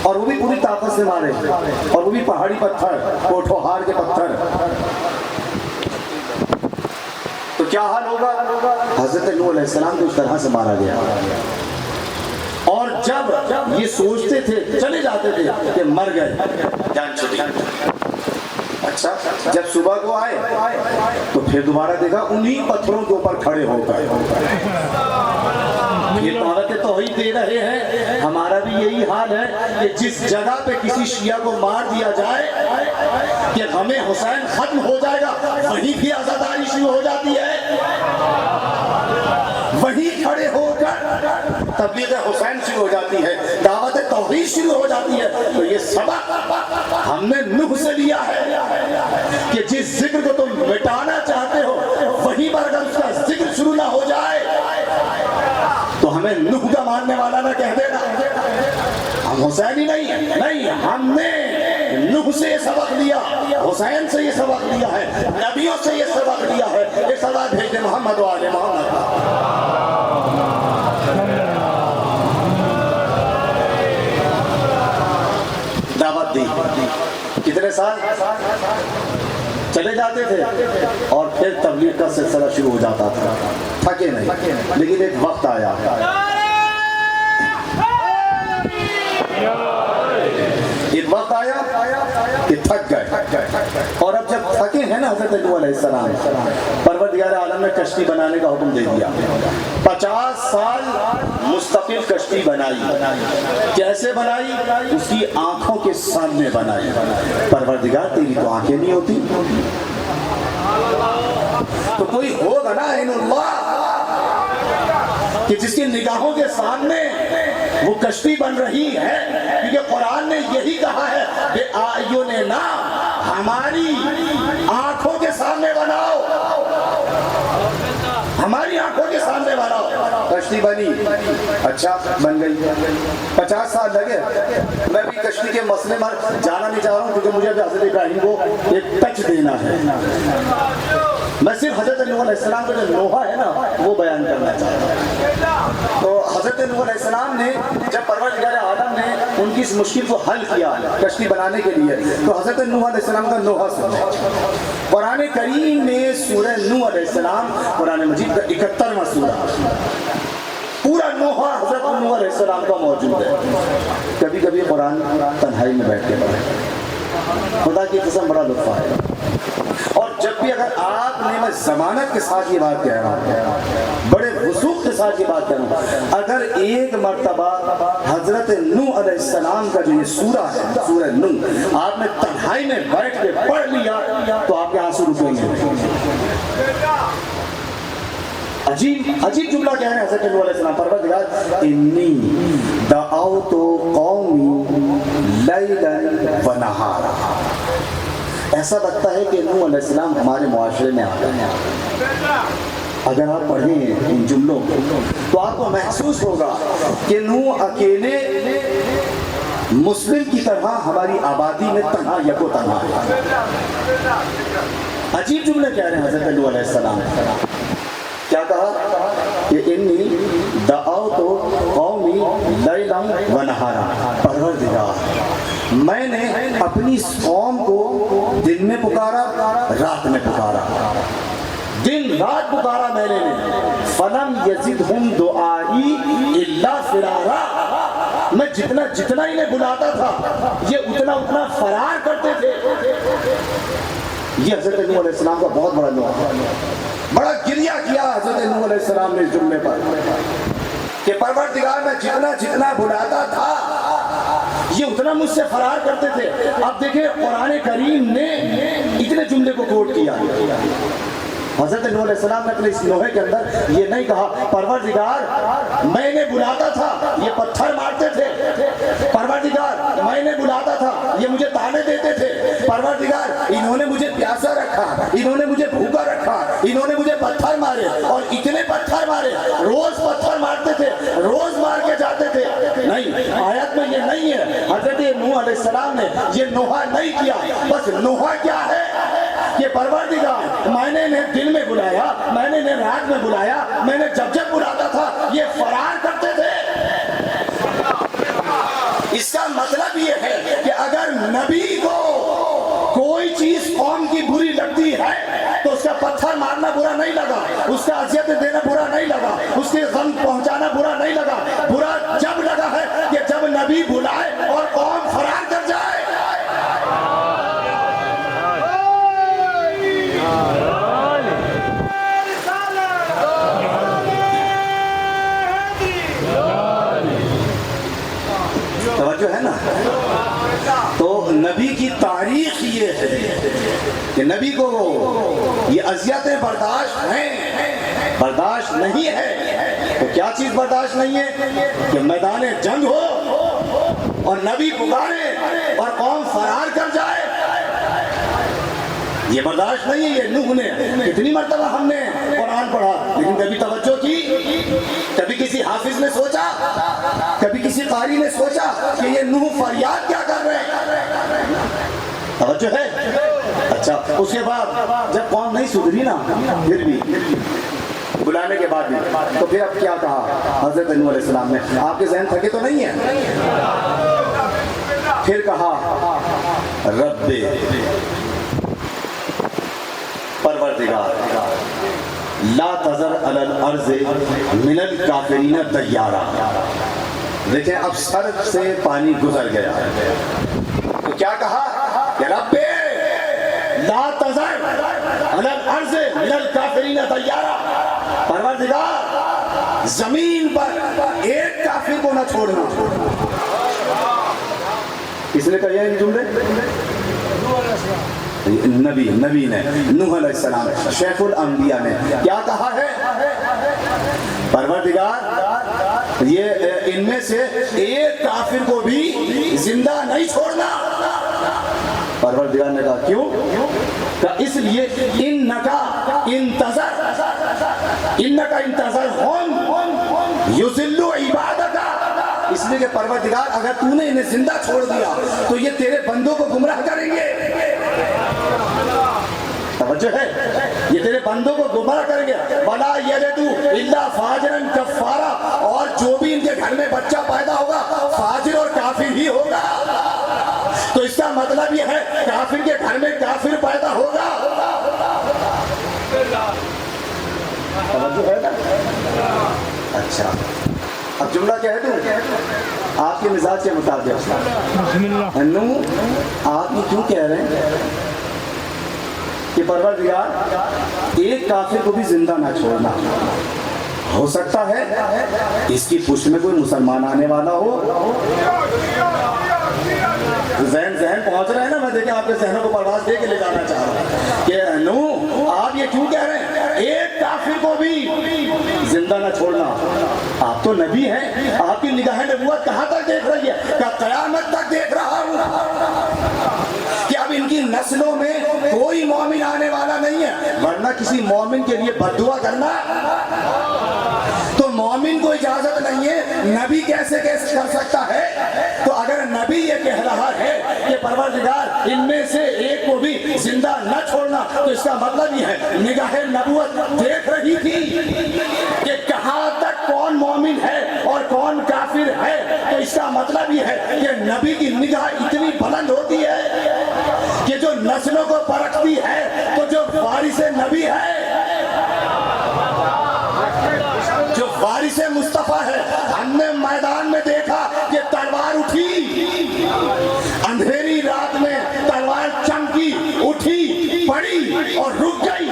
اور وہ بھی پوری طاقت سے مارے، اور وہ بھی پہاڑی پتھر، کوٹھوہار کے پتھر. تو کیا حال ہوگا؟ حضرت نوح علیہ السلام کو اس طرح سے مارا گیا. اور جب یہ سوچتے تھے، چلے جاتے تھے کہ مر گئے، جان چھوٹی. اچھا، جب صبح کو آئے تو پھر دوبارہ دیکھا انہی پتھروں کے اوپر کھڑے ہو گئے. یہ دعوت توحید دے رہے ہیں. ہمارا بھی یہی حال ہے کہ جس جگہ پہ کسی شیعہ کو مار دیا جائے کہ غم حسین ختم ہو جائے گا، وہیں بھی عزاداری شروع ہو جاتی ہے. وہیں کھڑے ہو کر تبلیغ حسین شروع ہو جاتی ہے، دعوت توحید شروع ہو جاتی ہے. تو یہ سبق ہم نے نوح سے لیا ہے کہ جس ذکر کو تم مٹانا چاہتے ہو، وہیں پر اگر اس کا ذکر شروع نہ ہو جائے تو ہمیں نوح کا ماننے والا نہ کہہ دینا. ہم حسینی نہیں، ہم نے نوح سے یہ سبق لیا، حسین سے یہ سبق لیا ہے، نبیوں سے یہ سبق لیا ہے. یہ سبق بھیج دے محمد و آل محمد. دعوت دی. کتنے سال چلے جاتے تھے اور پھر تبلیغ کا سلسلہ شروع ہو جاتا تھا. تھکے نہیں، لیکن ایک وقت آیا، کہ تھک گئے. اور اب جب تھکے ہیں نا حضرت نوح علیہ السلام، پروردگار عالم نے کشتی بنانے کا حکم دے دیا. 50 سال مستقل کشتی بنائی. کیسے بنائی؟ اس کی آنکھوں کے سامنے بنائی. پروردگار تیری تو آنکھیں نہیں ہوتی، تو کوئی ہوگا نا عین اللہ کہ جس کی نگاہوں کے سامنے وہ کشتی بن رہی ہے. کیونکہ قرآن نے یہی کہا ہے کہ اعیننا، ہماری آنکھوں کے سامنے بناؤ، ہماری آنکھوں کے سامنے بناؤ. کشتی بنی. اچھا، بن گئی. 50 سال لگے. میں بھی کشتی کے مسئلے میں جانا نہیں چاہ رہا ہوں کیونکہ مجھے حضرت ابراہیم کو ایک ٹچ دینا ہے. میں صرف حضرت نوح علیہ السلام کا جو نوحہ ہے نا وہ بیان کرنا چاہتا ہوں. تو حضرت نوح علیہ السلام نے جب پروردگار عالم نے ان کی اس مشکل کو حل کیا کشتی بنانے کے لیے، تو حضرت نوح علیہ السلام کا نوحہ سنا. قرآن کریم میں سورہ نوح علیہ السلام، قرآن مجید کا 71واں سورہ، پورا نوحہ حضرت نوح علیہ السلام کا موجود ہے. کبھی کبھی قرآن تنہائی میں بیٹھ کے پڑھیں، خدا کی قسم بڑا لطف آئے. اور جب بھی اگر آپ نے، میں ضمانت کے ساتھ یہ بات کہہ رہا ہوں، بڑے وثوق کے ساتھ یہ بات کہہ رہا ہوں، اگر ایک مرتبہ حضرت نوح علیہ السلام کا جو یہ سورہ ہے، سورہ نوح، آپ نے تنہائی میں بیٹھ کے پڑھ لیا تو آپ کے آنسو رکیں گے. عجیب جملہ کہہ رہے ہیں حضرت نوح علیہ السلام. پروردگار انی دعوت قومی لیلا و نہارا. ایسا لگتا ہے کہ نوح علیہ السلام ہمارے معاشرے میں آ گئے ہیں. اگر آپ پڑھیں ان جملوں کو تو آپ کو محسوس ہوگا کہ نوح اکیلے مسلم کی طرح ہماری آبادی میں تنہا یکو تنہا ہے. عجیب جملے کہہ رہے ہیں حضرت نوح علیہ السلام. کیا کہا کہ انی دعوت قومی لیلا و نہارا. پروردگار، میں نے اپنی قوم کو دن میں پکارا، رات میں پکارا، دن رات پکارا میں نے. فلم یزدہم دعائی الا فرارا. میں جتنا انہیں بلاتا تھا یہ اتنا فرار کرتے تھے. یہ حضرت نوح علیہ السلام کا بہت بڑا نوحہ. بڑا گریہ کیا حضرت نوح علیہ السلام نے اس جملے پر کہ پروردگار میں جتنا بلاتا تھا یہ اتنا مجھ سے فرار کرتے تھے. اب دیکھیں قرآن کریم نے اتنے جملے کو کوٹ کیا. حضرت نوح علیہ السلام نے اپنے اس لوہے کے اندر یہ نہیں کہا پروردگار میں نے بلاتا تھا یہ پتھر مارتے تھے، پروردگار میں نے بلاتا تھا یہ مجھے تانے دیتے تھے، پروردگار انہوں نے مجھے پیاسا رکھا، انہوں نے مجھے بھوکا رکھا، انہوں نے مجھے پتھر مارے اور اتنے پتھر مارے، روز پتھر مارتے تھے، روز مار کے جاتے تھے۔ نہیں، آیت میں یہ نہیں ہے۔ حضرت نوح علیہ السلام نے یہ نوحہ نہیں کیا، بس نوحہ کیا ہے کہ پروردگار میں نے انہیں دن میں بلایا، میں نے انہیں رات میں بلایا، میں نے جب جب بلاتا تھا یہ فرار کرتے تھے۔ اس کا مطلب یہ ہے کہ اگر نبی کو کوئی چیز قوم کی بری لگتی ہے تو اس کا پتھر مارنا برا نہیں لگا، اس کا اذیت دینا برا نہیں لگا، اس کے غم پہنچانا برا نہیں لگا، برا جب لگا ہے کہ جب نبی بلائے اور قوم فرار کر جائے۔ توجہ ہے نا؟ تو نبی کی تاریخ یہ ہے کہ نبی کو یہ اذیتیں برداشت ہیں، برداشت نہیں ہے۔ تو کیا چیز برداشت نہیں ہے؟ کہ میدان جنگ ہو اور نبی پکارے اور قوم فرار کر جائے، یہ برداشت نہیں ہے۔ یہ نوح نے کتنی مرتبہ ہم نے قرآن پڑھا لیکن کبھی توجہ کی؟ کبھی کسی حافظ نے سوچا، کبھی کسی قاری نے سوچا کہ یہ نوح فریاد کیا کر رہے ہیں؟ توجہ ہے؟ اچھا، اس کے بعد جب قوم نہیں سدھری نا، پھر بھی بلانے کے بعد بھی، تو پھر اب کیا کہا حضرت نوح علیہ السلام نے؟ آپ کے ذہن تھکے تو نہیں ہیں؟ پھر کہا رب پروردگار لا تذر علی الارض من الکافرین دیارا۔ دیکھیں اب سر سے پانی گزر گیا تو کیا کہا کہ رب لا تذر علی الارض من الکافرین دیارا، پروردگار زمین پر ایک کافر کو نہ چھوڑنا۔ کس نے کہا یہ جملے؟ نبی نے، نوح علیہ السلام، شیخ الانبیاء نے کیا کہا ہے؟ پروردگار یہ ان میں سے ایک کافر کو بھی زندہ نہیں چھوڑنا۔ پروردگار نے کہا کیوں؟ کہ اس لیے انکا انتظرہم یذلوا عبادک، اس لیے کہ پروردگار اگر تو نے انہیں زندہ چھوڑ دیا تو یہ تیرے بندوں کو گمراہ کریں گے۔ توجہ ہے؟ یہ تیرے بندوں کو گمراہ کریں گے۔ وَلَا يَلِدُ إِلَّا فَاجِرًا كَفَّارًا، اور جو بھی ان کے گھر میں بچہ پیدا ہوگا فاجر اور کافر ہی ہوگا۔ تو اس کا مطلب یہ ہے کافر کے گھر میں کافر پیدا ہوگا۔ توجہ ہے نا؟ اچھا، اب جملہ کہہ دوں آپ کے مزاج کے مطابق۔ نوح آپ یہ کیوں کہہ رہے ہیں کہ پروردگار ایک کافر کو بھی زندہ نہ چھوڑنا؟ ہو سکتا ہے اس کی پشت میں کوئی مسلمان آنے والا ہو۔ ذہن پہنچ رہے ہیں نا؟ میں دیکھیں آپ کے ذہنوں کو پرواز دے کے لے جانا چاہ رہا ہوں کہ نوح آپ یہ کیوں کہہ رہے ہیں ایک کافر کو بھی زندہ نہ چھوڑنا؟ آپ تو نبی ہیں، آپ کی نگاہ نبوت کہاں تک دیکھ رہی ہے؟ کہ قیامت تک دیکھ رہا ہوں کہ اب ان کی نسلوں میں کوئی مومن آنے والا نہیں ہے، ورنہ کسی مومن کے لیے بد دعا کرنا تو مومن کو اجازت نہیں ہے، نبی کیسے کر سکتا ہے؟ تو اگر نبی یہ کہہ رہا ہے کہ پروردگار ان میں سے ایک کو بھی زندہ نہ چھوڑنا، تو اس کا مطلب یہ ہے نگاہ نبوت دیکھ رہی تھی کہ کہاں تک کون مومن ہے اور کون کافر ہے۔ تو اس کا مطلب یہ ہے کہ نبی کی نگاہ اتنی بلند ہوتی ہے کہ جو نسلوں کو پرکھتی ہے، تو جو وارث نبی ہے، جو وارث مصطفیٰ ہے، ہم نے میدان میں دیکھا کہ تلوار اٹھی، اندھیری رات میں تلوار چمکی، اٹھی، پڑی اور رک گئی۔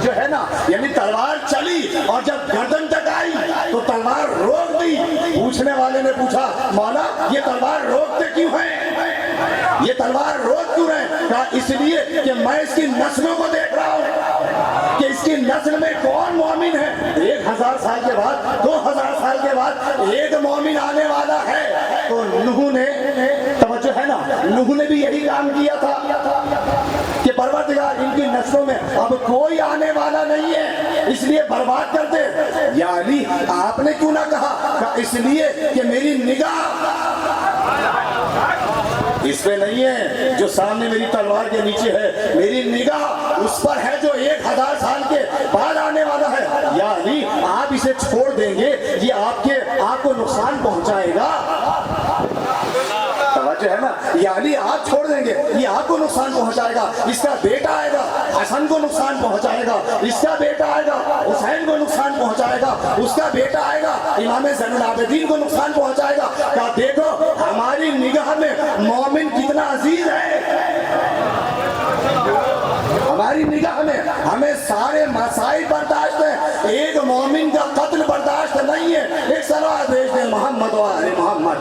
جو ہے نا، یعنی تلوار چلی اور جب گردن تک آئی تو تلوار روک دی۔ پوچھنے والے نے پوچھا مولا یہ تلوار روکتے کیوں ہیں، یہ تلوار روک کیوں ہیں؟ کہا اس لیے کہ میں اس کی نسلوں کو دیکھ رہا ہوں کہ اس کی نسل میں کون مومن ہے۔ 1000 سال کے بعد 2000 سال کے بعد ایک مومن آنے والا ہے۔ تو نوح نے، توجہ ہے نا، نوح نے بھی یہی کام کیا تھا کہ پروردگار ان کی نسلوں میں اب کوئی آنے والا نہیں ہے، اس لیے برباد کر دے۔ یا علی آپ نے کیوں نہ کہا اس لیے کہ میری نگاہ اس پہ نہیں ہے جو سامنے میری تلوار کے نیچے ہے، میری نگاہ اس پر ہے جو 1000 سال کے بعد آنے والا ہے۔ یا علی آپ اسے چھوڑ دیں گے یہ آپ کو نقصان پہنچائے گا، توجہ ہے نا، یا علی آپ چھوڑ دیں گے یہ آپ کو نقصان پہنچائے گا، اس کا بیٹا آئے گا حسن کو نقصان پہنچائے گا، اس کا بیٹا آئے گا حسین کو نقصان پہنچائے گا، اس کا بیٹا آئے گا امام زین العابدین کو نقصان پہنچائے گا۔ کہا دیکھو ہماری نگاہ میں مومن کتنا عزیز ہے، ہماری نگاہ میں ہمیں سارے مسائل برداشت ہیں، ایک مومن کا قتل برداشت نہیں ہے۔ ایک صلوات بھیج دیں محمد و آل محمد۔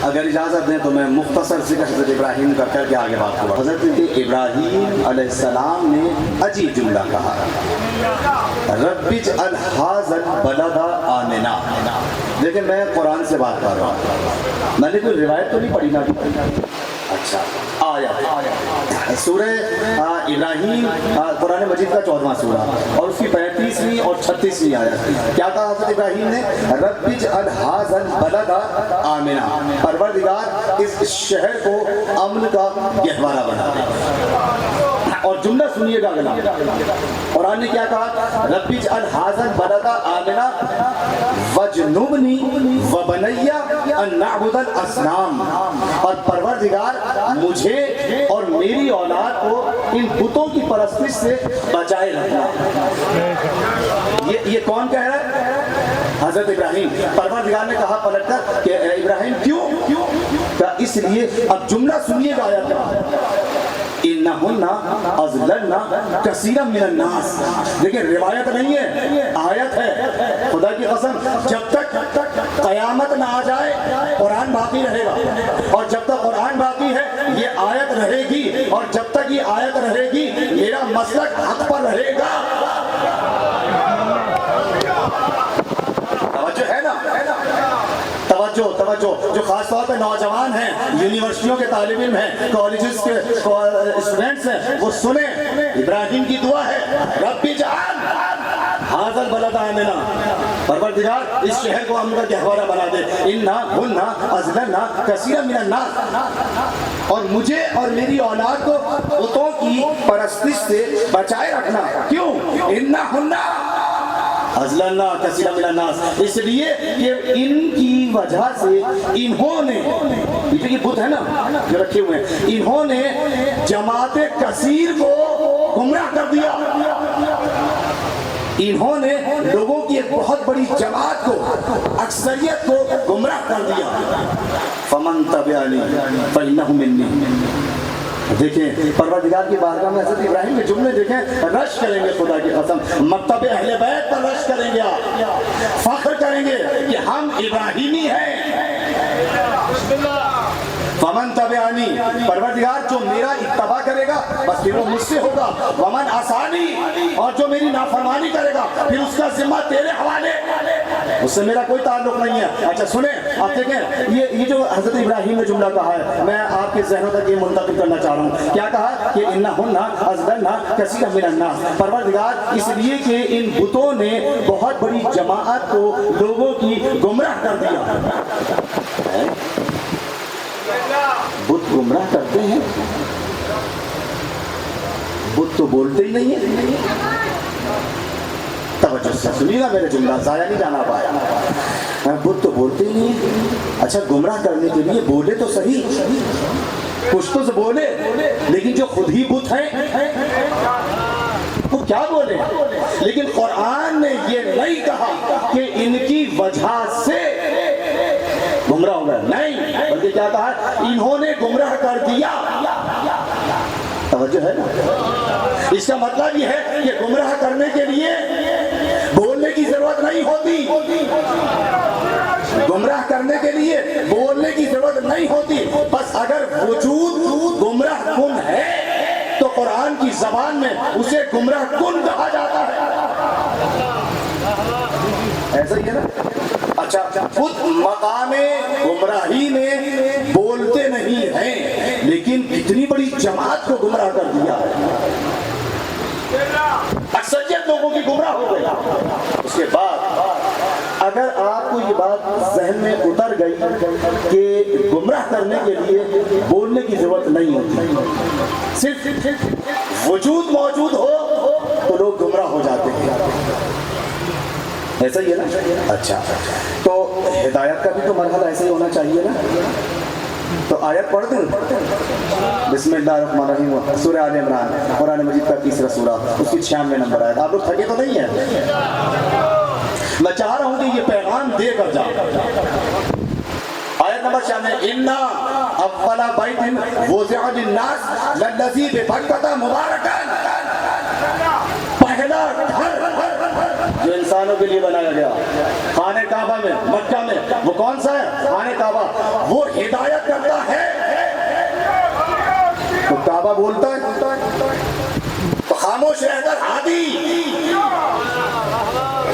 اگر اجازت دیں تو میں مختصر ذکر حضرت ابراہیم کا کر کے آگے بات کروں۔ حضرت ابراہیم علیہ السلام نے عجیب جملہ کہا، رب اجعل ھذا البلد آمنا۔ لیکن میں قرآن سے بات کر رہا ہوں، میں نے کوئی روایت تو نہیں پڑھی نا۔ اچھا آیت سورہ ابراہیم قرآن مجید کا 14واں سورہ اور اس کی 35ویں اور 36ویں آیت۔ کیا کہا حضرت ابراہیم نے؟ رب اجعل ھذا البلد آمنا، پروردگار اس شہر کو امن کا گہوارہ بنا دے۔ اور جملہ سنیے گا اگلا، قرآن نے کیا کہا؟ رب اجعل ھذا البلد آمنا واجنبنی وبنی ان نعبد الاصنام، اور پروردگار مجھے اور میری اولاد کو ان بتوں کی پرستش سے بچائے رکھنا۔ یہ کون کہہ رہا ہے؟ حضرت ابراہیم۔ پروردگار نے کہا پلٹ کر کہ ابراہیم کیوں؟ کہا اس لیے، اب جملہ سنیے گا آیت کا، انہن اضللن کثیرا من الناس۔ لیکن روایت نہیں ہے، آیت ہے۔ خدا کی قسم جب تک قیامت نہ آ جائے قرآن باقی رہے گا، اور جب تک قرآن باقی ہے یہ آیت رہے گی، اور جب تک یہ آیت رہے گی میرا مسلک حق پر رہے گا۔ توجہ ہے نا، توجہ جو خاص طور پہ نوجوان ہیں، یونیورسٹیوں کے طالب علم ہیں، کالجز کے اسٹوڈنٹس ہیں، وہ سنیں ابراہیم کی دعا ہے، رب اجعل ھذا البلد آمنا، پروردگار اس شہر کو امن کا گہوارہ بنا دے، انہن اضللن کثیرا من الناس، اور مجھے اور میری اولاد کو بتوں کی پرستش سے بچائے رکھنا۔ کیوں؟ انہن اضللن کثیرا من الناس، اس لیے کہ ان کی وجہ سے انہوں نے، یہ بت ہے نا جو رکھے ہوئے ہیں، انہوں نے جماعت کثیر کو گمراہ کر دیا، انہوں نے لوگوں کی ایک بہت بڑی جماعت کو، اکثریت کو گمراہ کر دیا۔ فمن تبعنی فانہ منی۔ دیکھیں پروردگار کی بارگاہ میں حضرت ابراہیم کے جملے دیکھیں، رش کریں گے خدا کی قسم، مکتب اہل بیت پر رش کریں گے، آپ فخر کریں گے کہ ہم ابراہیمی ہیں۔ فمن تبعنی، پروردگار جو میرا اتباع کرے گا بس پھر وہ مجھ سے ہوگا، ومن عصانی، اور جو میری نافرمانی کرے گا پھر اس کا ذمہ تیرے حوالے، اس سے میرا کوئی تعلق نہیں ہے۔ اچھا سنیں، آپ دیکھیں یہ جو حضرت ابراہیم نے جملہ کہا ہے، میں آپ کے ذہنوں تک یہ منتقل کرنا چاہ رہا ہوں۔ کیا کہا کہ انہن اضللن کثیرا من الناس، پروردگار اس لیے کہ ان بتوں نے بہت بڑی جماعت کو، لوگوں کی گمراہ کر دیا۔ بت گمراہ کرتے ہیں، بت تو بولتے ہی نہیں ہیں۔ توجہ سے سنیے گا میرے جملہ، ضائع نہیں جانا پایا۔ بت تو بولتے ہی نہیں ہیں، اچھا گمراہ کرنے کے لیے بولے تو صحیح، کچھ تو سے بولے، لیکن جو خود ہی بت ہیں کیا بولے, لیکن قرآن نے یہ نہیں کہا کہ ان کی وجہ سے گمراہ ہو گئے, نہیں, بلکہ کیا کہا, انہوں نے گمراہ کر دیا. توجہ ہے نا, اس کا مطلب یہ ہے کہ گمراہ کرنے کے لیے بولنے کی ضرورت نہیں ہوتی, گمراہ کرنے کے لیے بولنے کی ضرورت نہیں ہوتی, بس اگر وجود گمراہ کن ہے تو قرآن کی زبان میں اسے گمراہ کن کہا جاتا ہے. ایسا ہی ہے نا. اچھا, خود مقام گمراہی میں بولتے نہیں ہیں, لیکن اتنی بڑی جماعت کو گمراہ کر دیا ہے, اکثریت لوگوں کی گمراہ ہو گئی. اس کے بعد اگر آپ کو یہ بات ذہن میں اتر گئی کہ گمراہ کرنے کے لیے بولنے کی ضرورت نہیں ہوتی, صرف وجود موجود ہو تو لوگ گمراہ ہو جاتے ہیں. ایسا ہی ہے نا. اچھا, تو ہدایت کا بھی تو مرحلہ ایسا ہی ہونا چاہیے نا. تو آیت پڑھ دیں. بسم اللہ الرحمن الرحیم, سورہ آل عمران, قرآن مجید کا تیسرا سورہ, اس کی 96 نمبر آیت. آپ لوگ تھکے تو نہیں ہیں؟ میں چاہ رہا ہوں کہ یہ پیغام دے کر جاؤ. آیت نمبر 96, اِنَّا أَوَّلَ بَيْتٍ وُضِعَ لِلنَّاسِ لَلَّذِي بِبَكَّةَ مُبَارَكًا, پہلا گھر جو انسانوں کے لیے بنایا گیا خانہ کعبہ میں, مکہ میں, وہ کون سا ہے؟ خانہ کعبہ. وہ ہدایت کرتا ہے تو کعبہ بولتا ہے, تو خاموش رہ کر ہادی.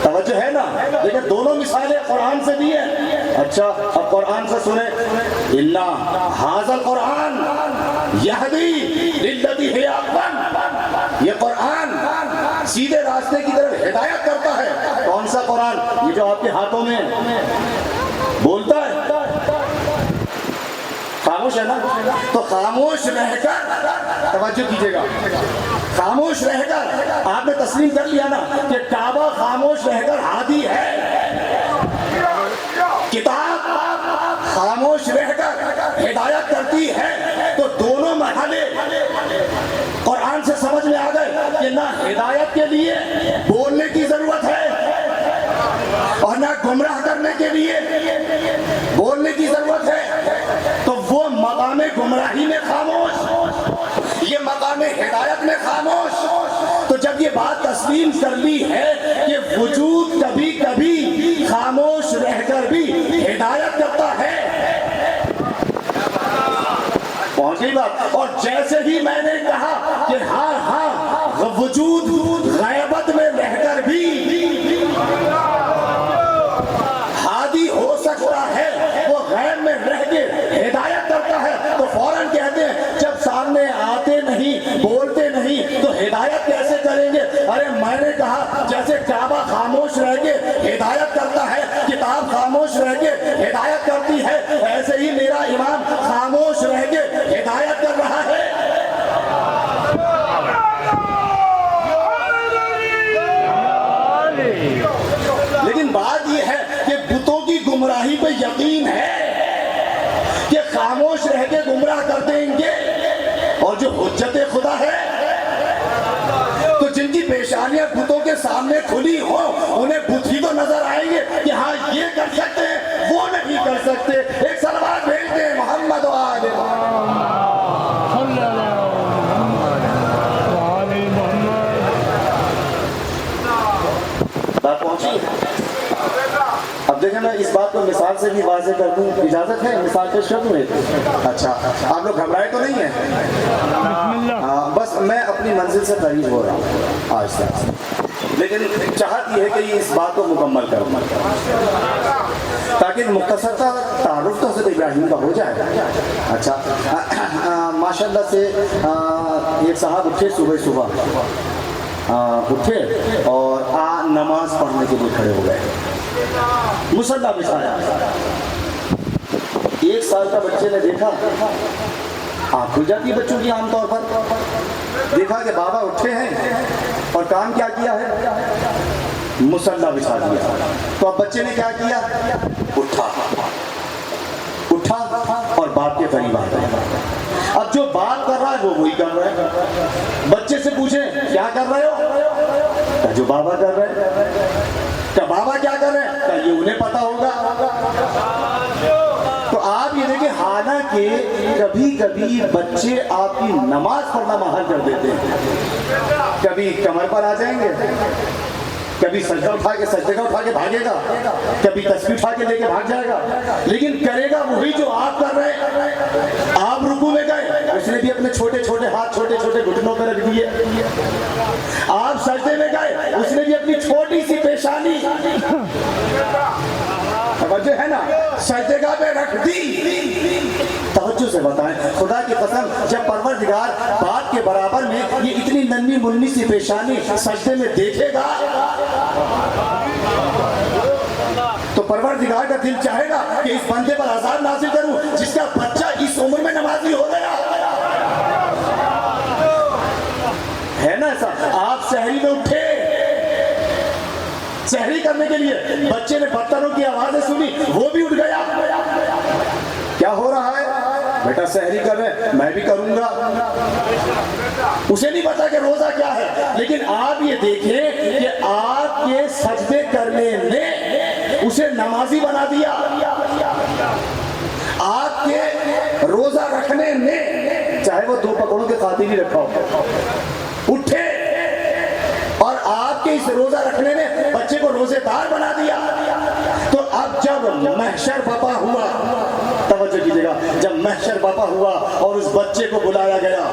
توجہ ہے نا. لیکن دونوں مثالیں قرآن سے دی ہیں. اچھا, اب قرآن سے سنیں. اِنَّا هَذَا الْقُرْآنَ يَهْدِي لِلَّتِي هِيَ أَقْوَمُ, یہ قرآن سیدھے راستے کی طرف ہدایت کرتا ہے. کون سا قرآن؟ یہ جو آپ کے ہاتھوں میں بولتا ہے. خاموش ہے نا. تو خاموش رہ کر, توجہ کیجئے گا, خاموش رہ کر آپ نے تسلیم کر لیا نا کہ کعبہ خاموش رہ کر ہادی ہے, کتاب خاموش رہ کر ہدایت کرتی ہے. تو دونوں مرحلے قرآن سے سمجھ میں آ گئے کہ نہ ہدایت کے لیے بولنے کی ضرورت ہے اور نہ گمراہ کرنے کے لیے بولنے کی ضرورت ہے. تو وہ مقام گمراہی میں خاموش, یہ مقام ہدایت میں خاموش. تو جب یہ بات تسلیم کر لی ہے کہ وجود کبھی کبھی خاموش رہ کر بھی ہدایت کرتا ہے, پہنچ گئی بات. اور جیسے ہی میں نے کہا کہ ہاں وجود غیبت میں رہ کر بھی ہادی ہو سکتا ہے, وہ غیب میں رہ کے ہدایت کرتا ہے, تو فوراً کہتے ہیں جب سامنے آتے نہیں, بولتے نہیں, تو ہدایت کیسے کریں گے؟ ارے میں نے کہا جیسے کعبہ خاموش رہ کے ہدایت کرتا ہے, کتاب خاموش رہ کے ہدایت کرتی ہے, ایسے ہی میرا امام خاموش رہ کے ہدایت کر رہا ہے. لیکن بات یہ ہے کہ بتوں کی گمراہی پہ یقین ہے کہ خاموش رہ کے گمراہ کر دیں گے, اور جو حجت خدا ہے تو جن کی پیشانیاں بتوں کے سامنے کھلی ہوں انہیں بت ہی تو نظر آئیں گے کہ ہاں یہ کر سکتے ہیں, وہ نہیں کر سکتے. ایک سلوات بھیجتے ہیں محمد و آل بات پہنچی. اب دیکھیں میں اس بات کو مثال سے بھی واضح کر دوں, اجازت ہے مثال پیش کر دوں؟ اچھا, آپ لوگ گھبرائے تو نہیں ہیں؟ بس میں اپنی منزل سے قریب ہو رہا ہوں آج تک, لیکن چاہت یہ ہے کہ اس بات کو مکمل کروں تاکہ مختصر کا تعارف تو حضرت ابراہیم کا ہو جائے. اچھا, ماشاءاللہ سے ایک صاحب اٹھے صبح اٹھے اور نماز پڑھنے کے لیے کھڑے ہو گئے, مصلی بچھایا. 1 سال کا بچے نے دیکھا, آنکھ کھل جاتی ہے بچوں کی عام طور پر, دیکھا کہ بابا اٹھے ہیں اور کام کیا کیا ہے, مصلی بچھا دیا. تو اب بچے نے کیا کیا, اٹھا اور باپ کے قریب آ گیا. اب جو بات کر رہا ہے وہ وہی کر رہا ہے. بچے سے پوچھیں کیا کر رہے ہو, کہ جو بابا کر رہے ہیں، کہ بابا کیا کر رہے ہیں، کہ یہ انہیں پتا ہوگا۔ تو آپ یہ دیکھیں، حالانکہ کبھی کبھی بچے آپ کی نماز پڑھنا محال کر دیتے ہیں، کبھی کمر پر آ جائیں گے، کبھی سجدہ اٹھا کے بھاگے گا، کبھی تسبیح اٹھا کے لے کے بھاگ جائے گا، لیکن کرے گا وہی جو آپ کر رہے ہیں۔ آپ رکوع میں گئے، اس نے بھی اپنے چھوٹے چھوٹے ہاتھ چھوٹے چھوٹے گھٹنوں پہ رکھ دیے۔ آپ سجدے میں گئے، اس نے بھی اپنی چھوٹی سی پیشانی توجہ ہے نا سجدے گاہ پہ رکھ دی۔ توجہ سے بتائیں، خدا کی قسم، جب پروردگار بات کے برابر میں یہ اتنی ننھی منی سی پیشانی سجدے میں دیکھے گا تو پروردگار کا دل چاہے گا کہ اس بندے پر عذاب نازل کروں جس کا بچہ اس عمر میں نمازی ہو گیا ہے نا ایسا۔ آپ سحری میں اٹھے سحری کرنے کے لیے، بچے نے برتنوں کی آوازیں سنی، وہ بھی اٹھ گیا۔ کیا ہو رہا ہے؟ بیٹا سحری کر رہے، میں بھی کروں گا۔ اسے نہیں پتا کہ روزہ کیا ہے، لیکن آپ یہ دیکھیں کہ آپ کے سجدے کرنے نے اسے نمازی بنا دیا، آپ کے روزہ رکھنے نے، چاہے وہ 2 پکوڑوں کے خاطر ہی رکھا ہو، اٹھے، اور آپ کے اس روزہ رکھنے نے بچے کو روزے دار بنا دیا۔ تو اب جب محشر برپا ہوا، توجہ کیجیے گا، جب محشر برپا ہوا اور اس بچے کو بلایا گیا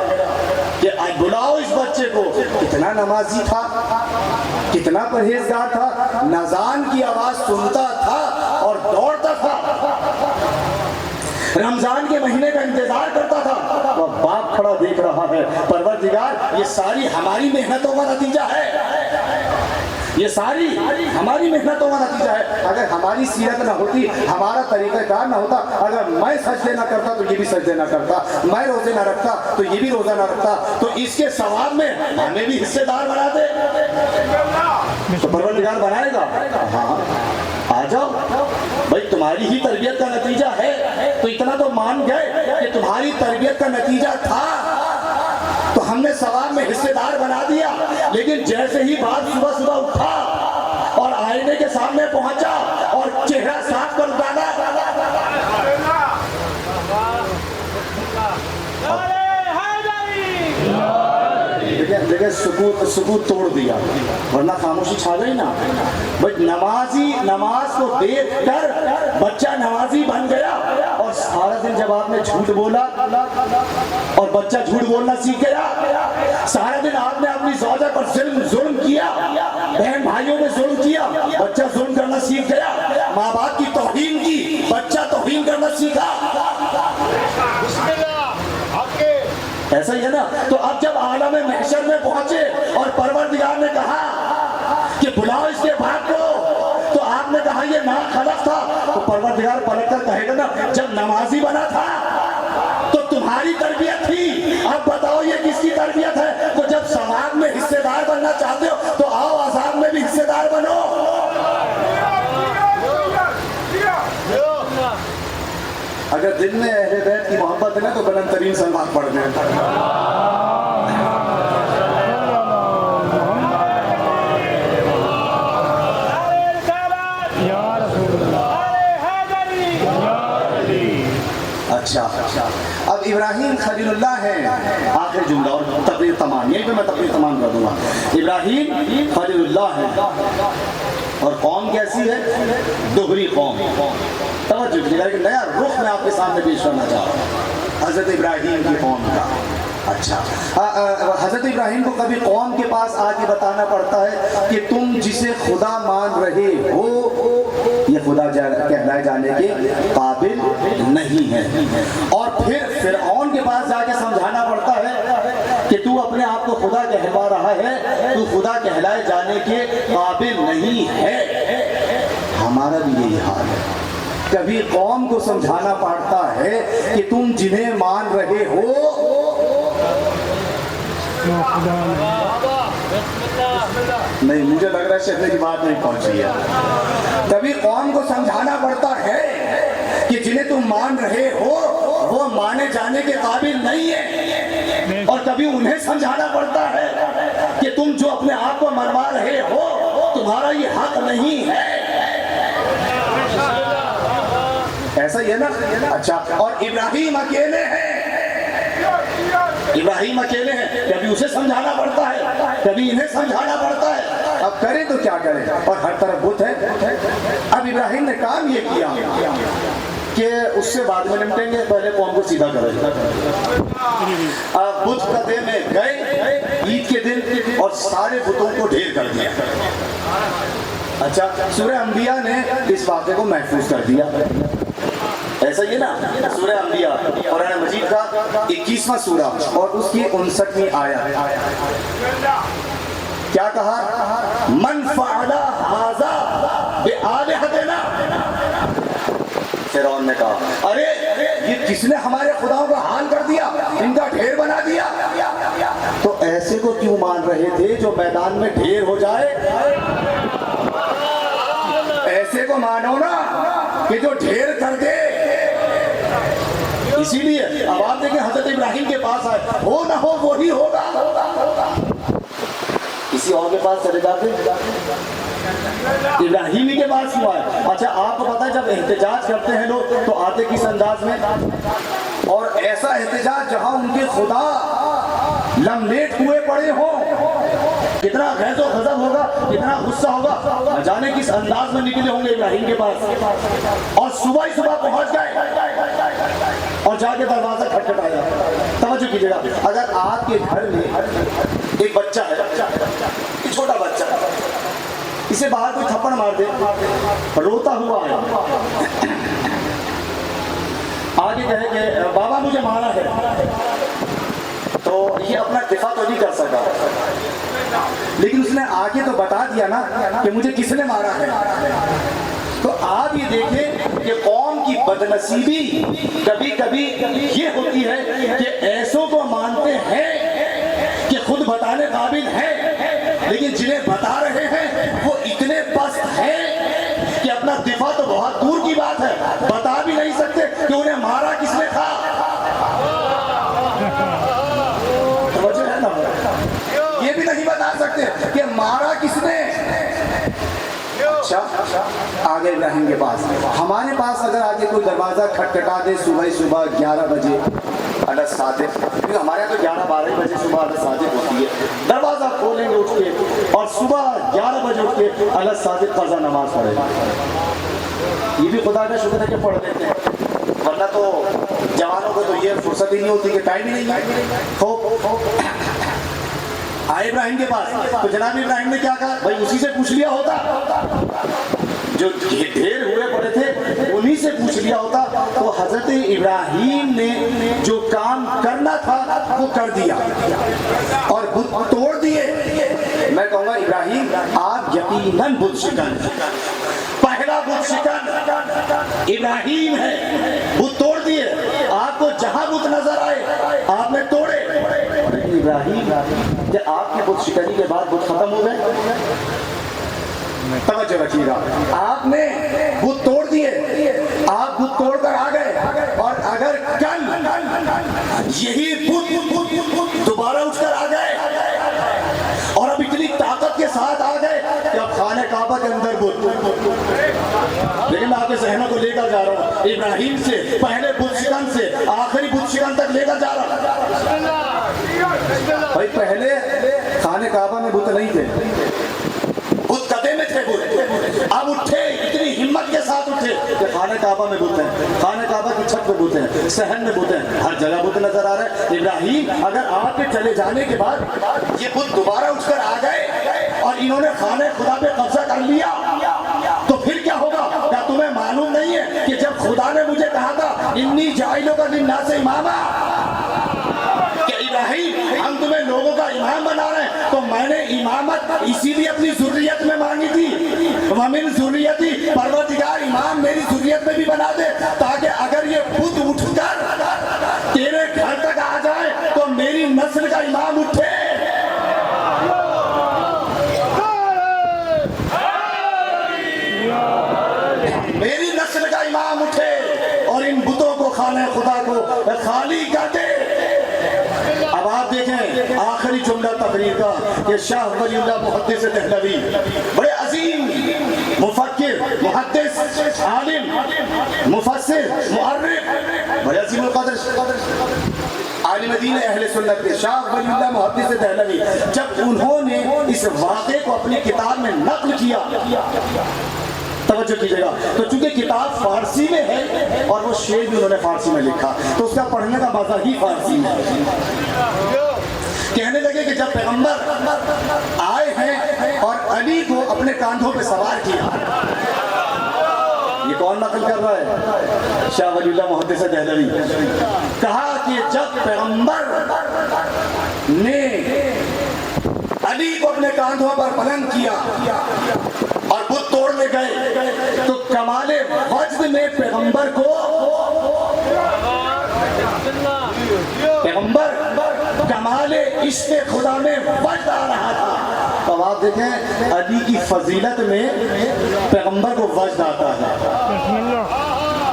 کہ بلاؤ اس بچے کو، کتنا نمازی تھا، کتنا پرہیزگار تھا، نذان کی آواز سنتا تھا اور دوڑتا تھا، رمضان کے مہینے کا انتظار کرتا تھا، وہ باپ کھڑا دیکھ رہا ہے۔ پروردگار، یہ ساری ہماری محنتوں کا نتیجہ ہے، یہ ساری ہماری محنتوں کا نتیجہ ہے۔ اگر ہماری سیرت نہ ہوتی، ہمارا طریقہ کار نہ ہوتا، اگر میں سجدے نہ کرتا تو یہ بھی سجدے نہ کرتا، میں روزے نہ رکھتا تو یہ بھی روزہ نہ رکھتا، تو اس کے ثواب میں ہمیں بھی حصے دار بنا دے تو پروردگار بنائے گا۔ ہاں آ جاؤ بھائی، تمہاری ہی تربیت کا نتیجہ ہے، تو اتنا تو مان گئے کہ تمہاری تربیت کا نتیجہ تھا تو ہم نے ثواب میں حصے دار بنا دیا۔ لیکن جیسے ہی بات صبح اٹھا اور آئینے کے سامنے پہنچا اور چہرہ صاف کر ڈالا، دیکھیں سکوت توڑ دیا، ورنہ خاموشی چھا گئی نا۔ بھائی نمازی نماز کو دیکھ کر بچہ نمازی بن گیا، اور سارا دن جب آپ نے جھوٹ بولا اور بچہ جھوٹ بولنا سیکھ گیا، سارا دن آپ نے اپنی زوجہ پر ظلم کیا، بہن بھائیوں میں ظلم کیا، بچہ ظلم کرنا سیکھ گیا، ماں باپ کی توہین کی، بچہ توہین کرنا سیکھا۔ ایسا ہی ہے نا۔ تو اب جب عالم محشر میں پہنچے اور پروردگار نے کہا کہ بلاؤ اس کے باپ کو، تو آپ نے کہا یہ ناخلق تھا، تو پروردگار پلٹ کر کہے گا نا، جب نمازی بنا تھا تو تمہاری تربیت تھی، اب بتاؤ یہ کس کی تربیت ہے؟ تو جب ثواب میں حصے دار بننا چاہتے ہو تو آؤ عذاب میں بھی حصے دار بنو۔ اگر دل میں اہل بیت کی محبت ہے تو بلند ترین سلوات پڑھ دیں۔ اچھا، اب ابراہیم خلیل اللہ ہے، آخر جملہ اور تقریر تمام، یہیں پہ میں تقریر تمام کر دوں گا۔ ابراہیم خلیل اللہ ہے، اور قوم کیسی ہے؟ دوہری قوم۔ توجہ دیجیے، ایک نیا رخ میں آپ کے سامنے پیش کرنا چاہ رہا ہوں حضرت ابراہیم کی قوم کا۔ اچھا، حضرت ابراہیم کو کبھی قوم کے پاس آ کے بتانا پڑتا ہے کہ تم جسے خدا مان رہے ہو یہ خدا کہلائے جانے کے قابل نہیں ہے، اور پھر فرعون کے پاس جا کے سمجھانا پڑتا ہے کہ تو اپنے آپ کو خدا کہلوا رہا ہے، تو خدا کہلائے جانے کے قابل نہیں ہے۔ ہمارا بھی یہی حال ہے، کبھی قوم کو سمجھانا پڑتا ہے کہ تم جنہیں مان رہے ہو نہیں، مجھے لگ رہا ہے شہر کی بات نہیں پہنچی ہے۔ کبھی قوم کو سمجھانا پڑتا ہے کہ جنہیں تم مان رہے ہو وہ مانے جانے کے قابل نہیں ہے، اور کبھی انہیں سمجھانا پڑتا ہے کہ تم جو اپنے آپ کو منوا رہے ہو تمہارا یہ حق نہیں ہے. ایسا ہی ہے نا. اچھا، اور ابراہیم اکیلے ہیں، ابراہیم اکیلے ہیں، کبھی اسے سمجھانا پڑتا ہے، کبھی انہیں سمجھانا پڑتا ہے. اب کریں تو کیا کریں، اور ہر طرف بت ہے. اب ابراہیم نے کام یہ کیا کہ اس سے بعد میں نمٹیں گے، پہلے قوم کو سیدھا کریں. اب بت قدے میں گئے عید کے دن اور سارے بتوں کو ڈھیر کر دیا. اچھا، سورہ انبیاء نے اس واقعے کو محفوظ کر دیا. ایسا ہی ہے نا. سورہ انبیاء قرآن مجید کا 21واں سورہ اور اس کی 59ویں آیت. کیا کہا؟ من فعل ھذا بآلہتنا. فرعون نے کہا ارے یہ کس نے ہمارے خداؤں کا حال کر دیا، ان کا ڈھیر بنا دیا. تو ایسے کو کیوں مان رہے تھے جو میدان میں ڈھیر ہو جائے؟ ایسے کو مانو نا کہ جو ڈھیر کر دے. اسی لیے اب آپ دیکھیں حضرت ابراہیم کے پاس آئے، ہو نہ ہو وہی ہوگا. کسی اور کے پاس چلے جاتے، ابراہیمی کے پاس کیوں آئے؟ اچھا، آپ کو پتا ہے جب احتجاج کرتے ہیں لوگ تو آتے کس انداز میں؟ اور ایسا احتجاج جہاں ان کے خدا لملیٹ ہوئے پڑے ہوں، کتنا غیظ و غضب ہوگا، کتنا غصہ ہوگا. نہ جانے کس انداز میں نکلے ہوں گے ابراہیم کے پاس. اور صبح ہی صبح پہنچ گئے اور جا کے دروازہ کھٹکھٹایا. توجہ کیجیے گا، اگر آپ کے گھر میں ایک بچہ ہے، ایک چھوٹا بچہ، اسے باہر کوئی تھپڑ مار دے، روتا ہوا ہے، آگے کہے کہ بابا مجھے مارا ہے، تو یہ اپنا دفاع تو نہیں کر سکا، لیکن اس نے آگے تو بتا دیا نا کہ مجھے کس نے مارا ہے. تو آپ یہ دیکھیں کہ قوم کی بدنصیبی کبھی کبھی یہ ہوتی ہے کہ ایسوں کو مانتے ہیں کہ خود بتانے قابل ہیں، لیکن جنہیں بتا رہے ہیں وہ اتنے پست ہیں کہ اپنا دفاع تو بہت دور کی بات ہے، بتا بھی نہیں سکتے کہ انہیں مارا کس نے تھا. توجہ ہے نا، یہ بھی نہیں بتا سکتے کہ مارا کس نے. اچھا، آگے ابراہیم کے پاس، ہمارے پاس اگر آگے کوئی دروازہ کھٹکھٹا دے صبح 11 بجے علی صادق، کیونکہ ہمارے یہاں تو 11-12 بجے صبح علی صادق ہوتی ہے، دروازہ کھولیں گے اٹھ کے اور صبح 11 بجے اٹھ کے علی صادق قضا نماز پڑھیں گے. یہ بھی خدا کا شکر ہے کہ پڑھ لیتے ہیں، ورنہ تو جوانوں کو تو یہ فرصت ہی نہیں ہوتی کہ ٹائم ہی نہیں ہے. آئے ابراہیم کے پاس تو جناب ابراہیم نے کیا کہا؟ بھائی اسی سے پوچھ لیا ہوتا، جو ڈھیر ہوئے پڑے تھے انہی سے پوچھ لیا ہوتا. تو حضرت ابراہیم نے جو کام کرنا تھا وہ کر دیا اور بت توڑ دیے. میں کہوں گا ابراہیم آپ یقیناً بت شکن، پہلا بت شکن ابراہیم ہے. بت توڑ دیے، آپ کو جہاں بت نظر آئے آپ نے توڑے. ابراہیم کہ آپ کی بت شکنی کے بعد بت ختم ہو گئے؟ توجہ رکھیے گا، آپ نے بت توڑ دیے، آپ بت توڑ کر آ گئے، اور اگر کل یہی بت دوبارہ اٹھ کر آ گئے اور اب اتنی طاقت کے ساتھ آ گئے کہ اب خانہ کعبہ کے اندر بت، لیکن میں آپ کے ذہنوں کو لے کر جا رہا ہوں ابراہیم سے پہلے بت شکن سے آخری بت شکن تک لے کر جا رہا ہوں. بھائی پہلے خانہ کعبہ میں بت نہیں تھے، بت قدے میں تھے بت. اب اٹھے، اتنی ہمت کے ساتھ اٹھے کہ خانہ کعبہ میں بت ہیں، خانہ کعبہ کی چھت پہ بت ہیں، صحن میں بت ہیں، ہر جگہ بت نظر آ رہا ہے. ابراہیم اگر آپ کے چلے جانے کے بعد یہ بت دوبارہ اٹھ کر آ گئے اور انہوں نے خانہ خدا پہ قبضہ کر لیا تو پھر کیا ہوگا؟ کیا تمہیں معلوم نہیں ہے کہ جب خدا نے مجھے کہا تھا انی جاعلک للناس اماما، کہ ابراہیم ہم تمہیں لوگوں کا امام بنا رہے ہیں، تو میں نے امامت اسی لیے اپنی ذریت میں مانگی تھی. وَمِن ذُرِّيَّتِي، پروردگار امام میری ذریت میں بھی بنا دے، تاکہ اگر یہ بت اٹھ کر تیرے گھر تک آ جائے تو میری نسل کا امام اٹھے. میری نسل کا امام اٹھے اور ان بتوں کو، خانہ خدا کو علی کہتے. اب آپ دیکھیں آخری جملہ تقریر کا کہ شاہ ولی اللہ محدث دہلوی بڑے عظیم مفکر، محدث، عالم، مفسر، مؤرخ، بڑے عظیم القدر عالم دین اہل سنت کے شاہ ولی اللہ محدث دہلوی، جب انہوں نے اس واقعے کو اپنی کتاب میں نقل کیا، توجہ کیجئے گا، تو چونکہ کتاب فارسی میں ہے اور وہ شعر بھی انہوں نے فارسی میں لکھا تو اس کا پڑھنے کا مزہ ہی فارسی میں. کہنے لگے کہ جب پیغمبر آئے ہیں اور علی کو اپنے کاندھوں پہ سوار کیا. یہ کون نقل کر رہا ہے؟ شاہ ولی اللہ محدث دہلوی. کہا کہ جب پیغمبر نے علی کو اپنے کاندھوں پر بلند کیا اور بت توڑنے گئے تو کمال وجد میں پیغمبر کمال عشق خدا میں وجد آ رہا تھا. تو آپ دیکھیں علی کی فضیلت میں پیغمبر کو وجد آتا ہے.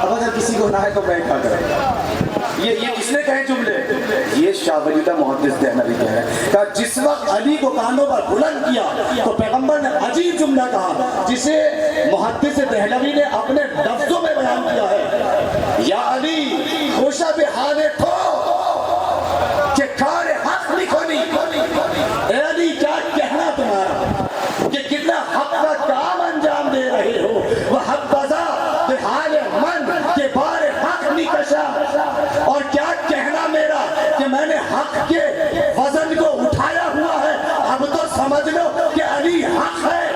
اب اگر کسی کو نہ ہے تو بیٹھا کرے. یہ کس نے کہے جملے؟ یہ شاہ ولی اللہ محدث دہلوی کہہ رہے ہیں کہ جس وقت علی کو کانوں پر بلند کیا تو پیغمبر نے عجیب جملہ کہا جسے محدث دہلوی نے اپنے لفظوں میں بیان کیا ہے. یا علی خوشا بے حال تو کہ کار حق لکھونی. اے علی کیا کہنا تمہارا کہ کتنا حق کا کام انجام دے رہے ہو. وہ حق بزا بے حال من کے بار حق نکشا. اور کیا کہنا میرا کہ میں نے حق کے وزن کو اٹھایا ہوا ہے. اب تو سمجھ لو کہ علی حق ہے.